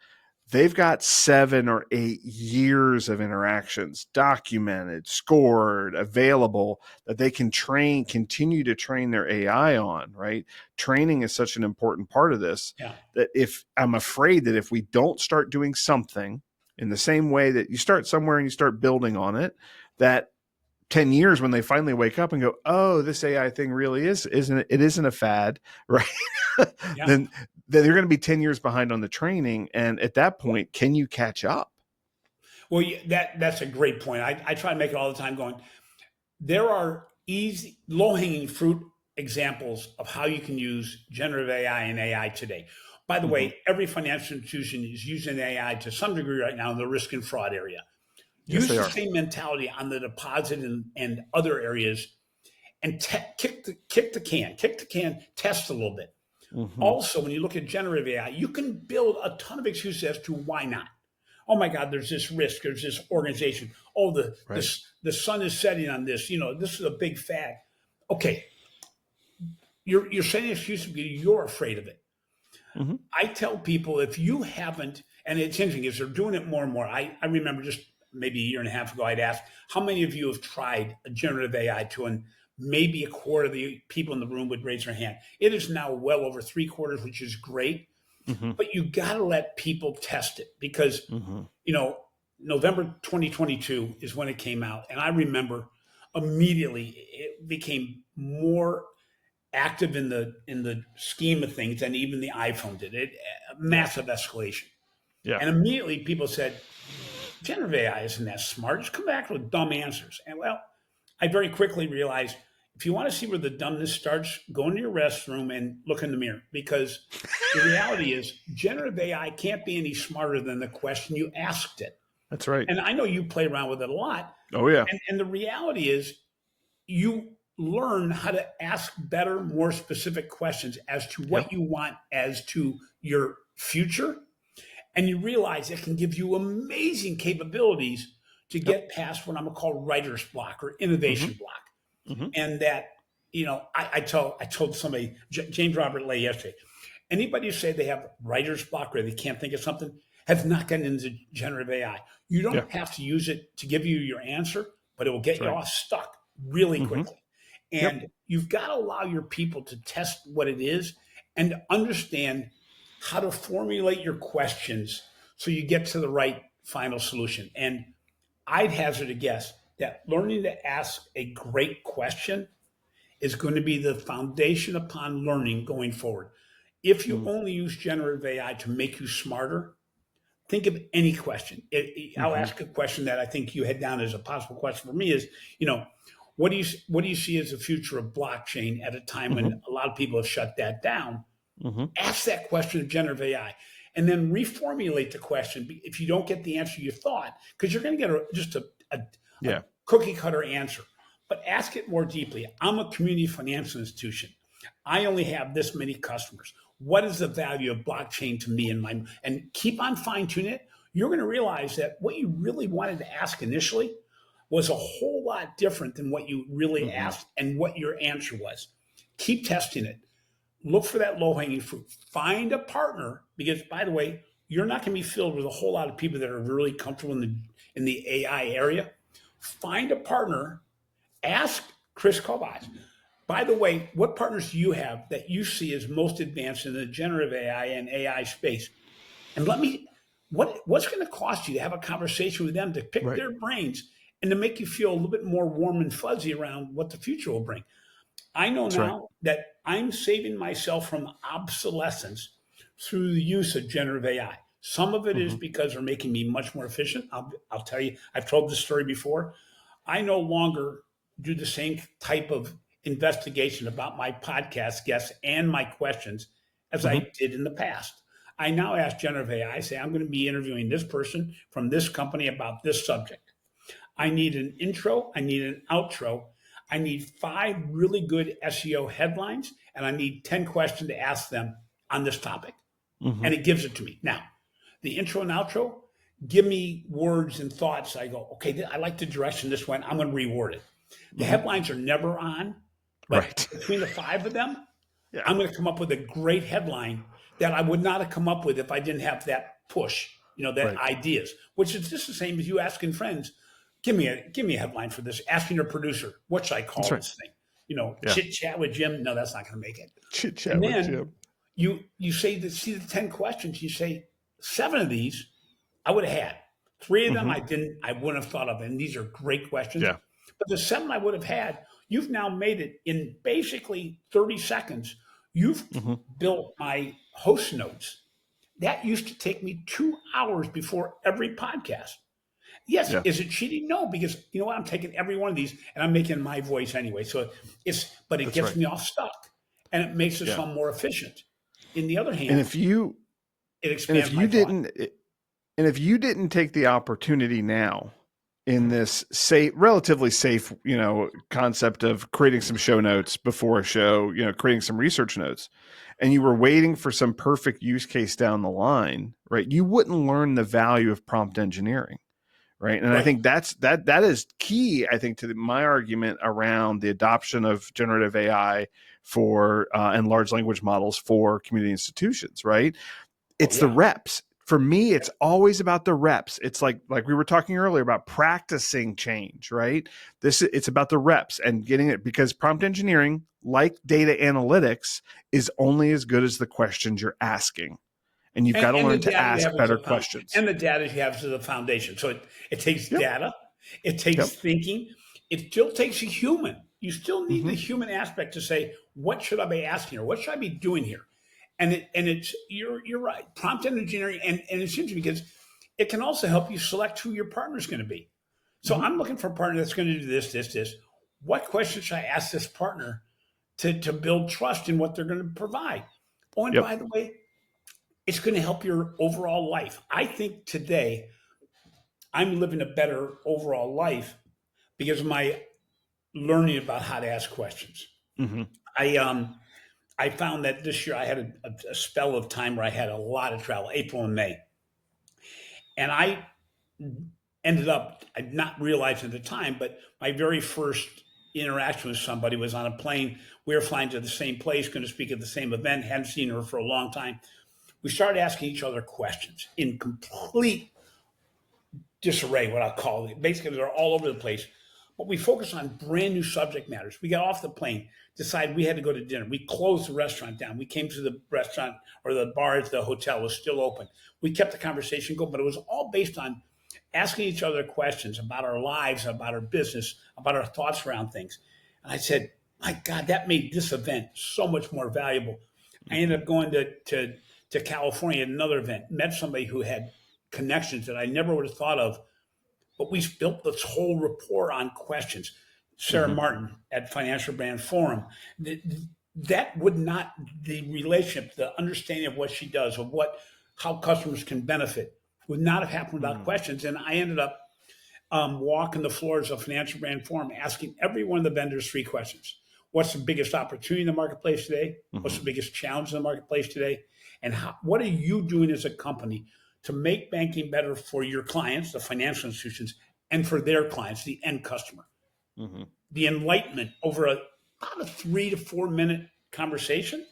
they've got 7 or 8 years of interactions documented, scored, available that they can continue to train their AI on, right? Training is such an important part of this Yeah. that if I'm afraid that if we don't start doing something in the same way that you start somewhere and you start building on it, that 10 years when they finally wake up and go, oh, this AI thing really isn't a fad, right? Yeah. then they're going to be 10 years behind on the training. And at that point, can you catch up? Well, that's a great point. I try to make it all the time going, there are easy, low hanging fruit examples of how you can use generative AI and AI today. By the Hmm. way, every financial institution is using AI to some degree right now in the risk and fraud area. Yes, Use they the are. same mentality on the deposit and other areas, and kick the can, test a little bit. Hmm. Also, when you look at generative AI, you can build a ton of excuses as to why not. Oh my God, there's this risk, there's this organization. Oh, Right. the sun is setting on this. This is a big fad. Okay, you're saying excuses because you're afraid of it. Hmm. I tell people if you haven't, and it's interesting is they're doing it more and more. I remember just maybe a year and a half ago, I'd asked how many of you have tried a generative AI tool, and maybe a quarter of the people in the room would raise their hand. It is now well over three quarters, which is great. Hmm. But you got to let people test it because Hmm. you know November 2022 is when it came out, and I remember immediately it became more active in the scheme of things than even the iPhone did. It Yeah. massive escalation, Yeah. and immediately people said, "Generative AI isn't that smart. Just come back with dumb answers." And well, I very quickly realized if you want to see where the dumbness starts, go into your restroom and look in the mirror because the reality is generative AI can't be any smarter than the question you asked it. That's right. And I know you play around with it a lot. Oh, yeah. And the reality is you learn how to ask better, more specific questions as to Yep. what you want as to your future. And you realize it can give you amazing capabilities to Yep. get past what I'm gonna call writer's block or Hmm. innovation block. Hmm. And that, I told somebody, James Robert Lay yesterday, anybody who say they have writer's block or they can't think of something has not gotten into generative AI. You Yeah. don't have to use it to give you your answer, but it will get That's you right. all stuck really Hmm. quickly. Yep. And you've got to allow your people to test what it is and understand how to formulate your questions so you get to the right final solution. And I'd hazard a guess that learning to ask a great question is going to be the foundation upon learning going forward. If you only use generative AI to make you smarter, think of any question. I'll Hmm. ask a question that I think you had down as a possible question for me is, you know, what do you see as the future of blockchain at a time when Hmm. a lot of people have shut that down? Hmm. Ask that question of generative AI and then reformulate the question if you don't get the answer you thought, because you're going to get a Yeah. cookie cutter answer. But ask it more deeply. I'm a community financial institution. I only have this many customers. What is the value of blockchain to me and keep on fine tuning it? you're going to realize that what you really wanted to ask initially was a whole lot different than what you really asked and what your answer was. Keep testing it. Look for that low-hanging fruit. Find a partner, because, by the way, you're not going to be filled with a whole lot of people that are really comfortable in the AI area. Find a partner. Ask Kris Kovacs. By the way, what partners do you have that you see as most advanced in the generative AI and AI space? And what's going to cost you to have a conversation with them, to pick Right. their brains and to make you feel a little bit more warm and fuzzy around what the future will bring? I know That's now right. that I'm saving myself from obsolescence through the use of generative AI. Some of it is Mm-hmm. because they're making me much more efficient. I'll tell you, I've told this story before. I no longer do the same type of investigation about my podcast guests and my questions as Mm-hmm. I did in the past. I now ask generative AI, I say, I'm going to be interviewing this person from this company about this subject. I need an intro, I need an outro, I need 5 really good SEO headlines, and I need 10 questions to ask them on this topic. Mm-hmm. And it gives it to me. Now, the intro and outro, give me words and thoughts. I go, okay, I like the direction this went. I'm going to reword it. The Mm-hmm. headlines are never on, but Right. between the 5 of them, Yeah. I'm going to come up with a great headline that I would not have come up with if I didn't have that push, that Right. ideas, which is just the same as you asking friends, give me a headline for this, asking your producer, what should I That's call right. this thing? Yeah. Chit chat with Jim. No, that's not going to make it. Chit chat And with then Jim. you say that, see the 10 questions, you say 7 of these I would have had. 3 of them Mm-hmm. I wouldn't have thought of. And these are great questions. Yeah. But the 7 I would have had, you've now made it in basically 30 seconds. You've Mm-hmm. built my host notes. That used to take me 2 hours before every podcast. Yes, Yeah. is it cheating? No, because you know what? I'm taking every one of these and I'm making my voice anyway. So but it That's gets right. me off stuck and it makes us Yeah. sound more efficient. In the other And hand, if you it and if expands my you thought. didn't and if you didn't take the opportunity now in this safe, relatively safe, concept of creating some show notes before a show, creating some research notes, and you were waiting for some perfect use case down the line, right? You wouldn't learn the value of prompt engineering, right? And I Right. think that is key. I think to my argument around the adoption of generative AI for and large language models for community institutions, right? Oh, It's the yeah. reps. For me, it's always about the reps. It's like we were talking earlier about practicing change, right? It's about the reps and getting it, because prompt engineering, like data analytics, is only as good as the questions you're asking. And you've got to And the learn to data you ask have better questions. and the data you have is the foundation. So it takes Yep. data, it takes Yep. thinking, it still takes a human. You still need the Mm-hmm. human aspect to say, what should I be asking, or what should I be doing here? And you're right. Prompt engineering, and it's interesting because it can also help you select who your partner is going to be. So Mm-hmm. I'm looking for a partner that's going to do this, this, this. What questions should I ask this partner to build trust in what they're going to provide? Oh, and Yep. by the way, it's going to help your overall life. I think today I'm living a better overall life because of my learning about how to ask questions. Mm-hmm. I found that this year I had a spell of time where I had a lot of travel, April and May, and I ended up not realizing at the time, but my very first interaction with somebody was on a plane. We were flying to the same place, going to speak at the same event, hadn't seen her for a long time. We started asking each other questions in complete disarray, what I'll call it. Basically, they're all over the place. But we focused on brand new subject matters. We got off the plane, decided we had to go to dinner. We closed the restaurant down. We came to the restaurant, or the bar at the hotel was still open. We kept the conversation going, but it was all based on asking each other questions about our lives, about our business, about our thoughts around things. And I said, my God, that made this event so much more valuable. I Mm-hmm. ended up going to California at another event, met somebody who had connections that I never would have thought of, but we built this whole rapport on questions. Sarah Mm-hmm. Martin at Financial Brand Forum, that would not, the relationship, the understanding of what she does, of how customers can benefit, would not have happened without Mm-hmm. questions. And I ended up walking the floors of Financial Brand Forum, asking every one of the vendors 3 questions. What's the biggest opportunity in the marketplace today? What's Mm-hmm. the biggest challenge in the marketplace today? And what are you doing as a company to make banking better for your clients, the financial institutions, and for their clients, the end customer. Mm-hmm. The enlightenment over about a 3 to 4 minute conversation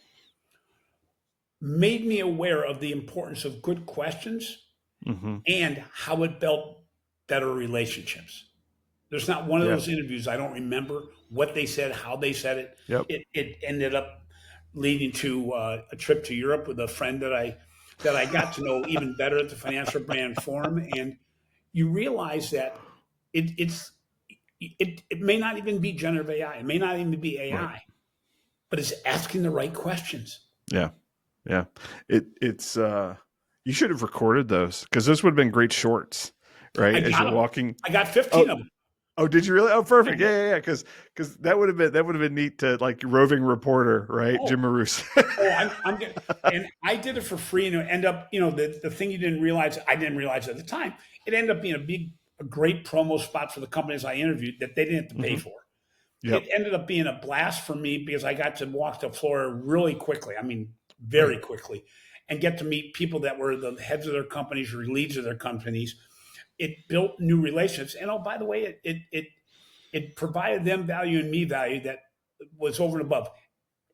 made me aware of the importance of good questions Mm-hmm. and how it built better relationships. There's not one of Yeah. those interviews I don't remember what they said, how they said it. Yep. It ended up leading to a trip to Europe with a friend that I got to know even better at the Financial Brand Forum. And you realize that it may not even be generative AI, it may not even be AI, Right. but it's asking the right questions. Yeah. Yeah. It's you should have recorded those, because those would have been great shorts, right? I As got you're them. walking. I got 15 of them. Oh, did you really? Oh, perfect. Yeah. Because that would have been neat to, like, roving reporter, right? Oh, Jim Marous. I'm getting, and I did it for free, and it ended up, the thing you didn't realize, I didn't realize at the time, it ended up being a great promo spot for the companies I interviewed that they didn't have to pay for. Yep. It ended up being a blast for me because I got to walk the floor really quickly. I mean, very quickly, and get to meet people that were the heads of their companies or leads of their companies. It built new relationships, and oh, by the way, it provided them value and me value that was over and above.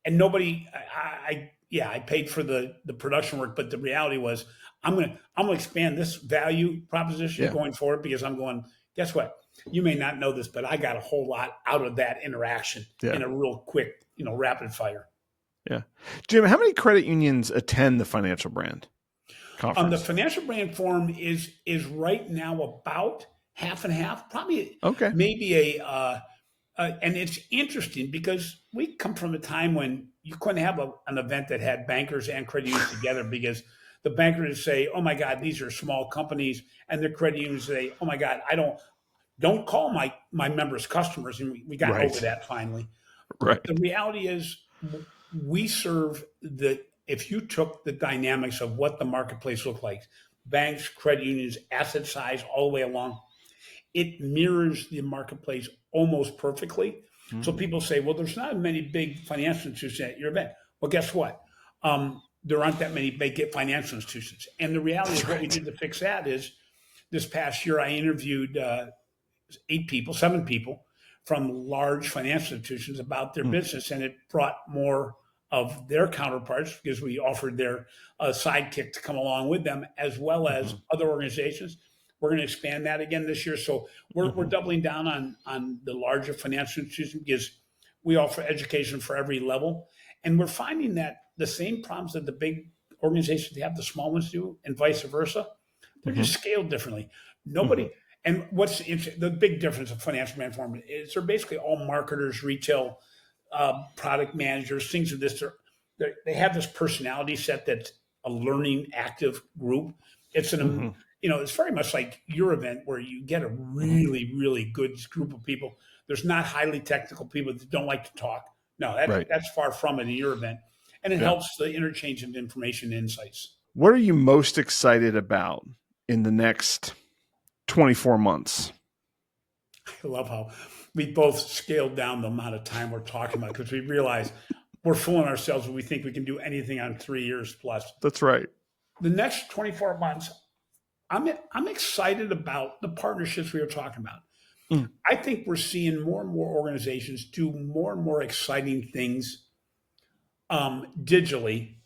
And nobody, I paid for the production work, but the reality was I'm gonna expand this value proposition going forward, because I'm going, guess what? You may not know this, but I got a whole lot out of that interaction in a real quick, rapid fire. Yeah. Jim, how many credit unions attend the Financial Brand Conference? The Financial Brand Forum is right now about half and half, probably maybe and it's interesting because we come from a time when you couldn't have an event that had bankers and credit unions together, because the bankers say, "Oh my God, these are small companies," and the credit unions say, "Oh my God, I don't call my members customers," and we got over that finally. Right. The reality is, we serve if you took the dynamics of what the marketplace looked like, banks, credit unions, asset size, all the way along, it mirrors the marketplace almost perfectly. Mm-hmm. So people say, well, there's not many big financial institutions at your event. Well, guess what? There aren't that many big financial institutions. And the reality is, what we did to fix that is, this past year, I interviewed 7 people from large financial institutions about their business, and it brought more of their counterparts, because we offered their sidekick to come along with them, as well as other organizations. We're going to expand that again this year. So we're doubling down on the larger financial institutions, because we offer education for every level. And we're finding that the same problems that the big organizations have, the small ones do, and vice versa, they're just scaled differently. Nobody, and what's the big difference of Financial Brand Forum is they're basically all marketers, retail product managers, things of this. They have this personality set that's a learning, active group. It's it's very much like your event, where you get a really, really good group of people. There's not highly technical people that don't like to talk. No, that's far from it in your event. And it helps the interchange of information and insights. What are you most excited about in the next 24 months? I love how we both scaled down the amount of time we're talking about, because we realize we're fooling ourselves when we think we can do anything on 3 years plus. That's right. The next 24 months, I'm excited about the partnerships we were talking about. I think we're seeing more and more organizations do more and more exciting things digitally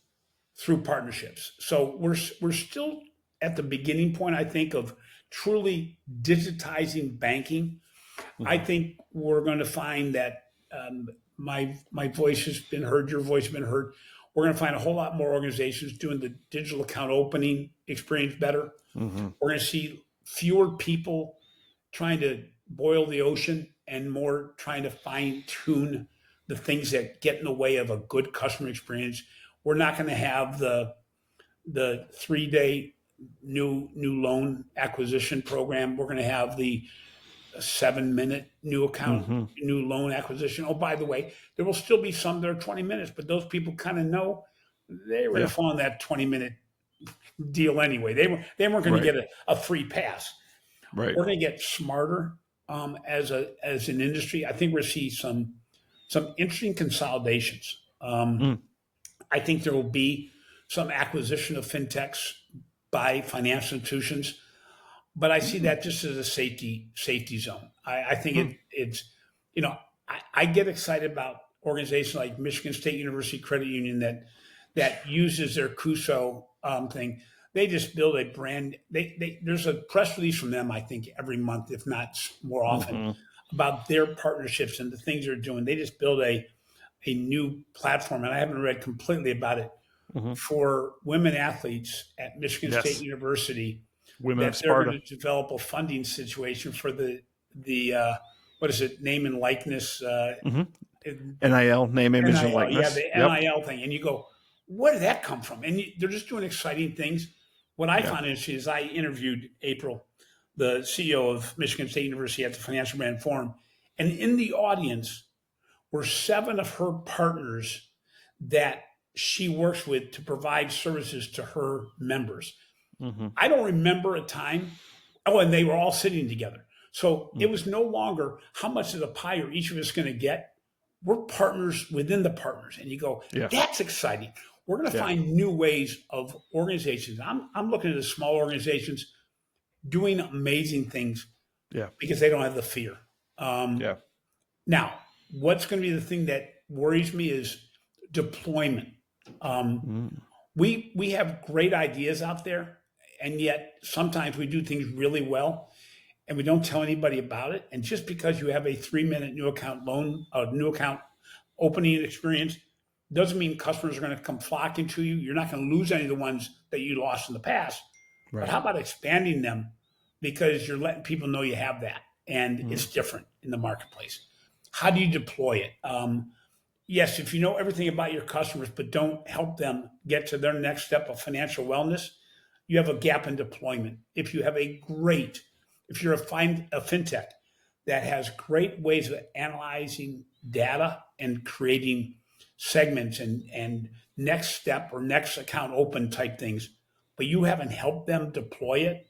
through partnerships. So we're still at the beginning point, I think, of truly digitizing banking. I think we're going to find that my voice has been heard, your voice has been heard. We're going to find a whole lot more organizations doing the digital account opening experience better. We're going to see fewer people trying to boil the ocean, and more trying to fine tune the things that get in the way of a good customer experience. We're not going to have the 3-day new loan acquisition program. We're going to have the 7-minute new account, new loan acquisition. Oh, by the way, there will still be some that are 20 minutes, but those people kind of know they were going to fall in that 20-minute deal anyway. They weren't going to get a free pass. Right. We're going to get smarter as an industry. I think we're going to see some interesting consolidations. I think there will be some acquisition of fintechs by financial institutions, but I see that just as a safety zone. I think it's I get excited about organizations like Michigan State University Credit Union that uses their CUSO thing. They just build a brand. There's a press release from them, I think, every month, if not more often, about their partnerships and the things they're doing. They just build a new platform, and I haven't read completely about it, for women athletes at Michigan State University. Women that of they're Sparta. going to develop a funding situation for the what is it, name and likeness, NIL, name, image, and NIL, likeness. the NIL thing. And you go, where did that come from? And they're just doing exciting things. What I found interesting is I interviewed April, the CEO of Michigan State University, at the Financial Brand Forum. And in the audience were 7 of her partners that she works with to provide services to her members. I don't remember a time. Oh, and they were all sitting together. So it was no longer how much of the pie are each of us going to get. We're partners within the partners. And you go, that's exciting. We're going to find new ways of organizations. I'm looking at the small organizations doing amazing things because they don't have the fear. Now, what's going to be the thing that worries me is deployment. We have great ideas out there, and yet sometimes we do things really well and we don't tell anybody about it. And just because you have a 3-minute new account new account opening experience doesn't mean customers are going to come flocking to you. You're not going to lose any of the ones that you lost in the past. But how about expanding them, because you're letting people know you have that, and it's different in the marketplace. How do you deploy it? Yes, if you know everything about your customers, but don't help them get to their next step of financial wellness, you have a gap in deployment. If you're a fintech that has great ways of analyzing data and creating segments and next step or next account open type things, but you haven't helped them deploy it,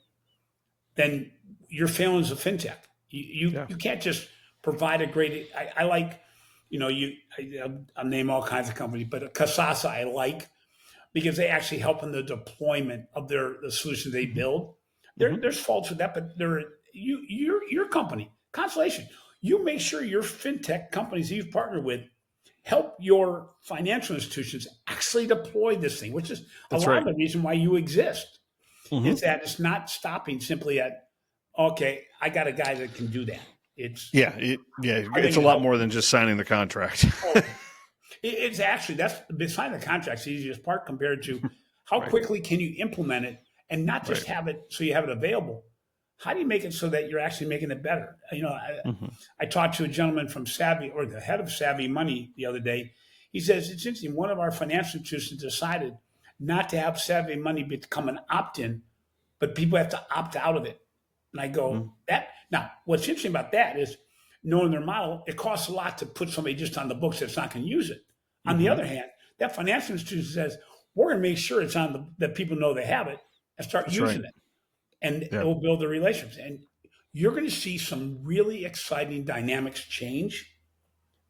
then you're failing as a fintech. You can't just provide a great. I like, I'll name all kinds of companies, but Kasasa I like, because they actually help in the deployment of the solutions they build. There's faults with that, but your company, Constellation, you make sure your fintech companies that you've partnered with help your financial institutions actually deploy this thing, which is a lot of the reason why you exist. Is that it's not stopping simply at, okay, I got a guy that can do that. It's a lot more than just signing the contract. It's actually, signing the contract's the easiest part compared to how quickly can you implement it, and not just have it so you have it available. How do you make it so that you're actually making it better? I talked to a gentleman from Savvy, or the head of Savvy Money, the other day. He says, it's interesting, one of our financial institutions decided not to have Savvy Money become an opt-in, but people have to opt out of it. And I go, now, what's interesting about that is, knowing their model, it costs a lot to put somebody just on the books that's not going to use it. On the other hand, that financial institution says, we're going to make sure it's that people know they have it and start using it. And it will build the relationships. And you're going to see some really exciting dynamics change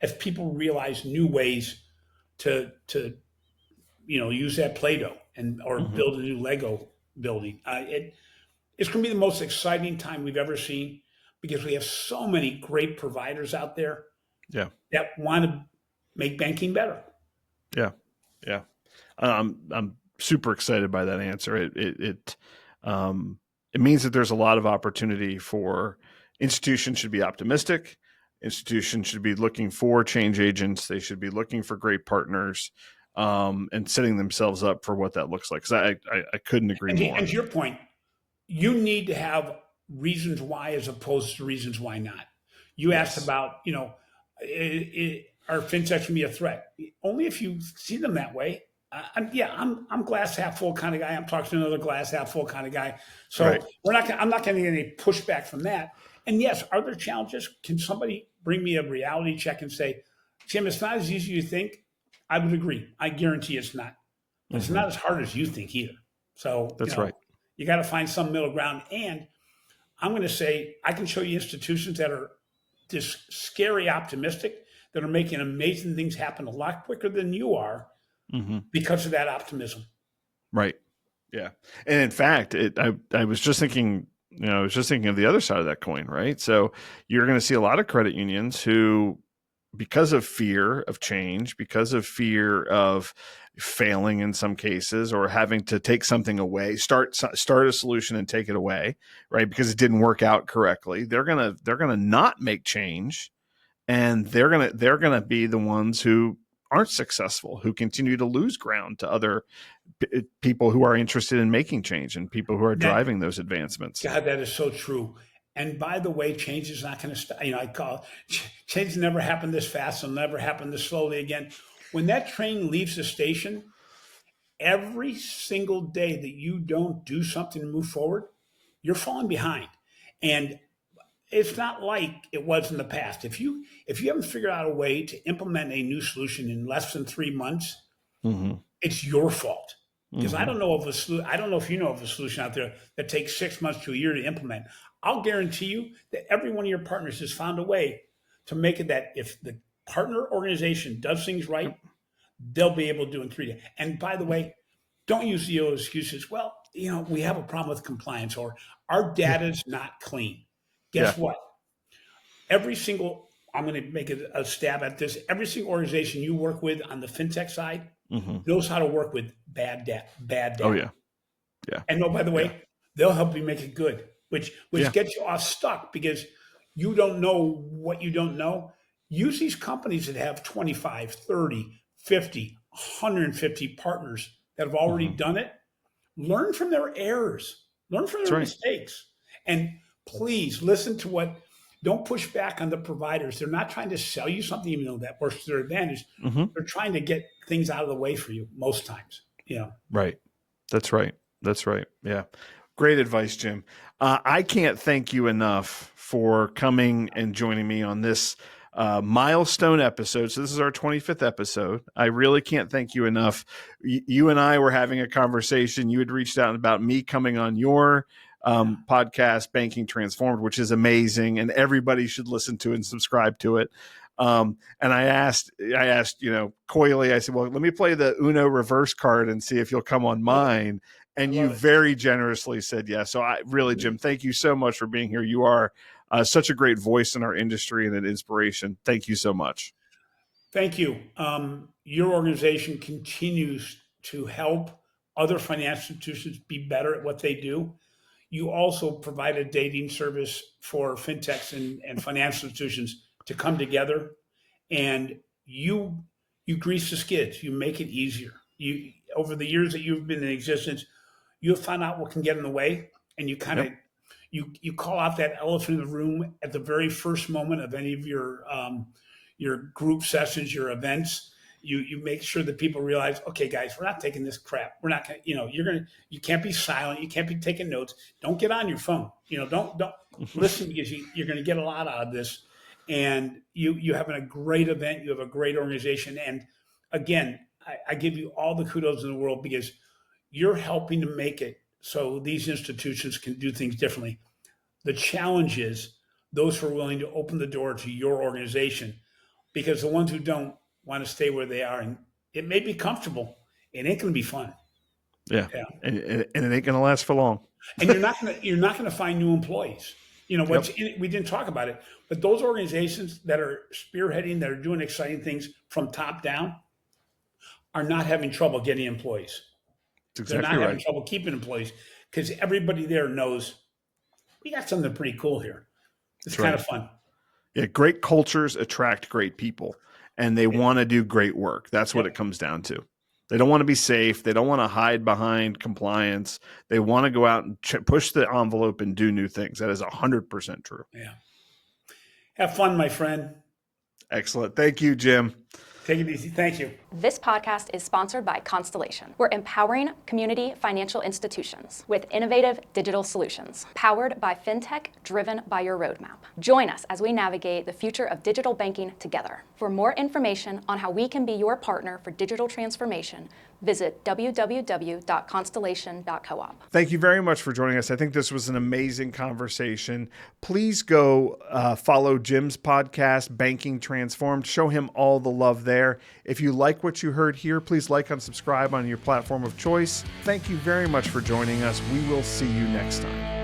as people realize new ways to use that Play-Doh or build a new Lego building. It's going to be the most exciting time we've ever seen, because we have so many great providers out there that want to make banking better. Yeah. I'm super excited by that answer. It means that there's a lot of opportunity for institutions. Should be optimistic. Institutions should be looking for change agents. They should be looking for great partners, and setting themselves up for what that looks like. Because I couldn't agree more. And to your point, you need to have reasons why as opposed to reasons why not. You asked about, are fintechs can be a threat? Only if you see them that way. I'm glass half full kind of guy. I'm talking to another glass half full kind of guy. So I'm not going to get any pushback from that. And yes, are there challenges? Can somebody bring me a reality check and say, Jim, it's not as easy as you think? I would agree. I guarantee it's not. But it's not as hard as you think either. So that's right. You got to find some middle ground. And I'm going to say, I can show you institutions that are just scary optimistic, that are making amazing things happen a lot quicker than you are, because of that optimism. Right. Yeah. And in fact, I was just thinking, I was just thinking of the other side of that coin, right? So you're going to see a lot of credit unions who, because of fear of change, because of fear of failing in some cases, or having to take something away, start a solution and take it away, right? Because it didn't work out correctly. They're gonna not make change, and they're gonna be the ones who aren't successful, who continue to lose ground to other people who are interested in making change and people who are That driving those advancements. God, that is so true. And by the way, change is not going to stop. I call change never happened this fast. It'll never happen this slowly again. When that train leaves the station, every single day that you don't do something to move forward, you're falling behind. And it's not like it was in the past. If you haven't figured out a way to implement a new solution in less than 3 months, Mm-hmm. it's your fault. Because I Mm-hmm. don't know I don't know if you know of a solution out there that takes 6 months to a year to implement. I'll guarantee you that every one of your partners has found a way to make it that if the partner organization does things right, they'll be able to do it in 3 days. And by the way, don't use the old excuses. Well, we have a problem with compliance, or our Yeah. data is not clean. Yeah. Guess what? I'm going to make a stab at this. Every single organization you work with on the fintech side Mm-hmm. knows how to work with bad data. Oh yeah. Yeah. And by the Yeah. way, they'll help you make it good, which Yeah. gets you off stuck because you don't know what you don't know. Use these companies that have 25, 30, 50, 150 partners that have already Mm-hmm. done it. Learn from their errors, learn from That's their right. mistakes. And please don't push back on the providers. They're not trying to sell you something, even though that works to their advantage. Mm-hmm. They're trying to get things out of the way for you most times. Right. That's right. That's right. Yeah. Great advice, Jim. I can't thank you enough for coming and joining me on this milestone episode. So this is our 25th episode. I really can't thank you enough. You and I were having a conversation. You had reached out about me coming on your podcast, Banking Transformed, which is amazing, and everybody should listen to and subscribe to it. And I asked, coyly, I said, well, let me play the Uno reverse card and see if you'll come on mine. And you very generously said yes. So Jim, thank you so much for being here. You are such a great voice in our industry and an inspiration. Thank you so much. Thank you. Your organization continues to help other financial institutions be better at what they do. You also provide a dating service for fintechs and financial institutions to come together, and you grease the skids. You make it easier. You over the years that you've been in existence, you've found out what can get in the way, and you kind of you call out that elephant in the room at the very first moment of any of your group sessions, your events. You make sure that people realize, okay, guys, we're not taking this crap. We're not going to, you can't be silent. You can't be taking notes. Don't get on your phone. Don't listen, because you're going to get a lot out of this. And you having a great event. You have a great organization. And again, I give you all the kudos in the world, because you're helping to make it so these institutions can do things differently. The challenge is those who are willing to open the door to your organization, because the ones who don't want to stay where they are, and it may be comfortable. It ain't going to be fun. Yeah. And it ain't going to last for long. And you're not going to find new employees. We didn't talk about it, but those organizations that are spearheading, that are doing exciting things from top down, are not having trouble getting employees. Exactly. They're not having trouble keeping employees, because everybody there knows we got something pretty cool here. It's kind of fun. Yeah, great cultures attract great people, and they want to do great work. That's what it comes down to. They don't want to be safe. They don't want to hide behind compliance. They want to go out and push the envelope and do new things. That is 100% true. Yeah. Have fun, my friend. Excellent. Thank you, Jim. Take it easy. Thank you. This podcast is sponsored by Constellation. We're empowering community financial institutions with innovative digital solutions, powered by Fintech, driven by your roadmap. Join us as we navigate the future of digital banking together. For more information on how we can be your partner for digital transformation, Visit www.constellation.coop. Thank you very much for joining us. I think this was an amazing conversation. Please go follow Jim's podcast, Banking Transformed. Show him all the love there. If you like what you heard here, please like and subscribe on your platform of choice. Thank you very much for joining us. We will see you next time.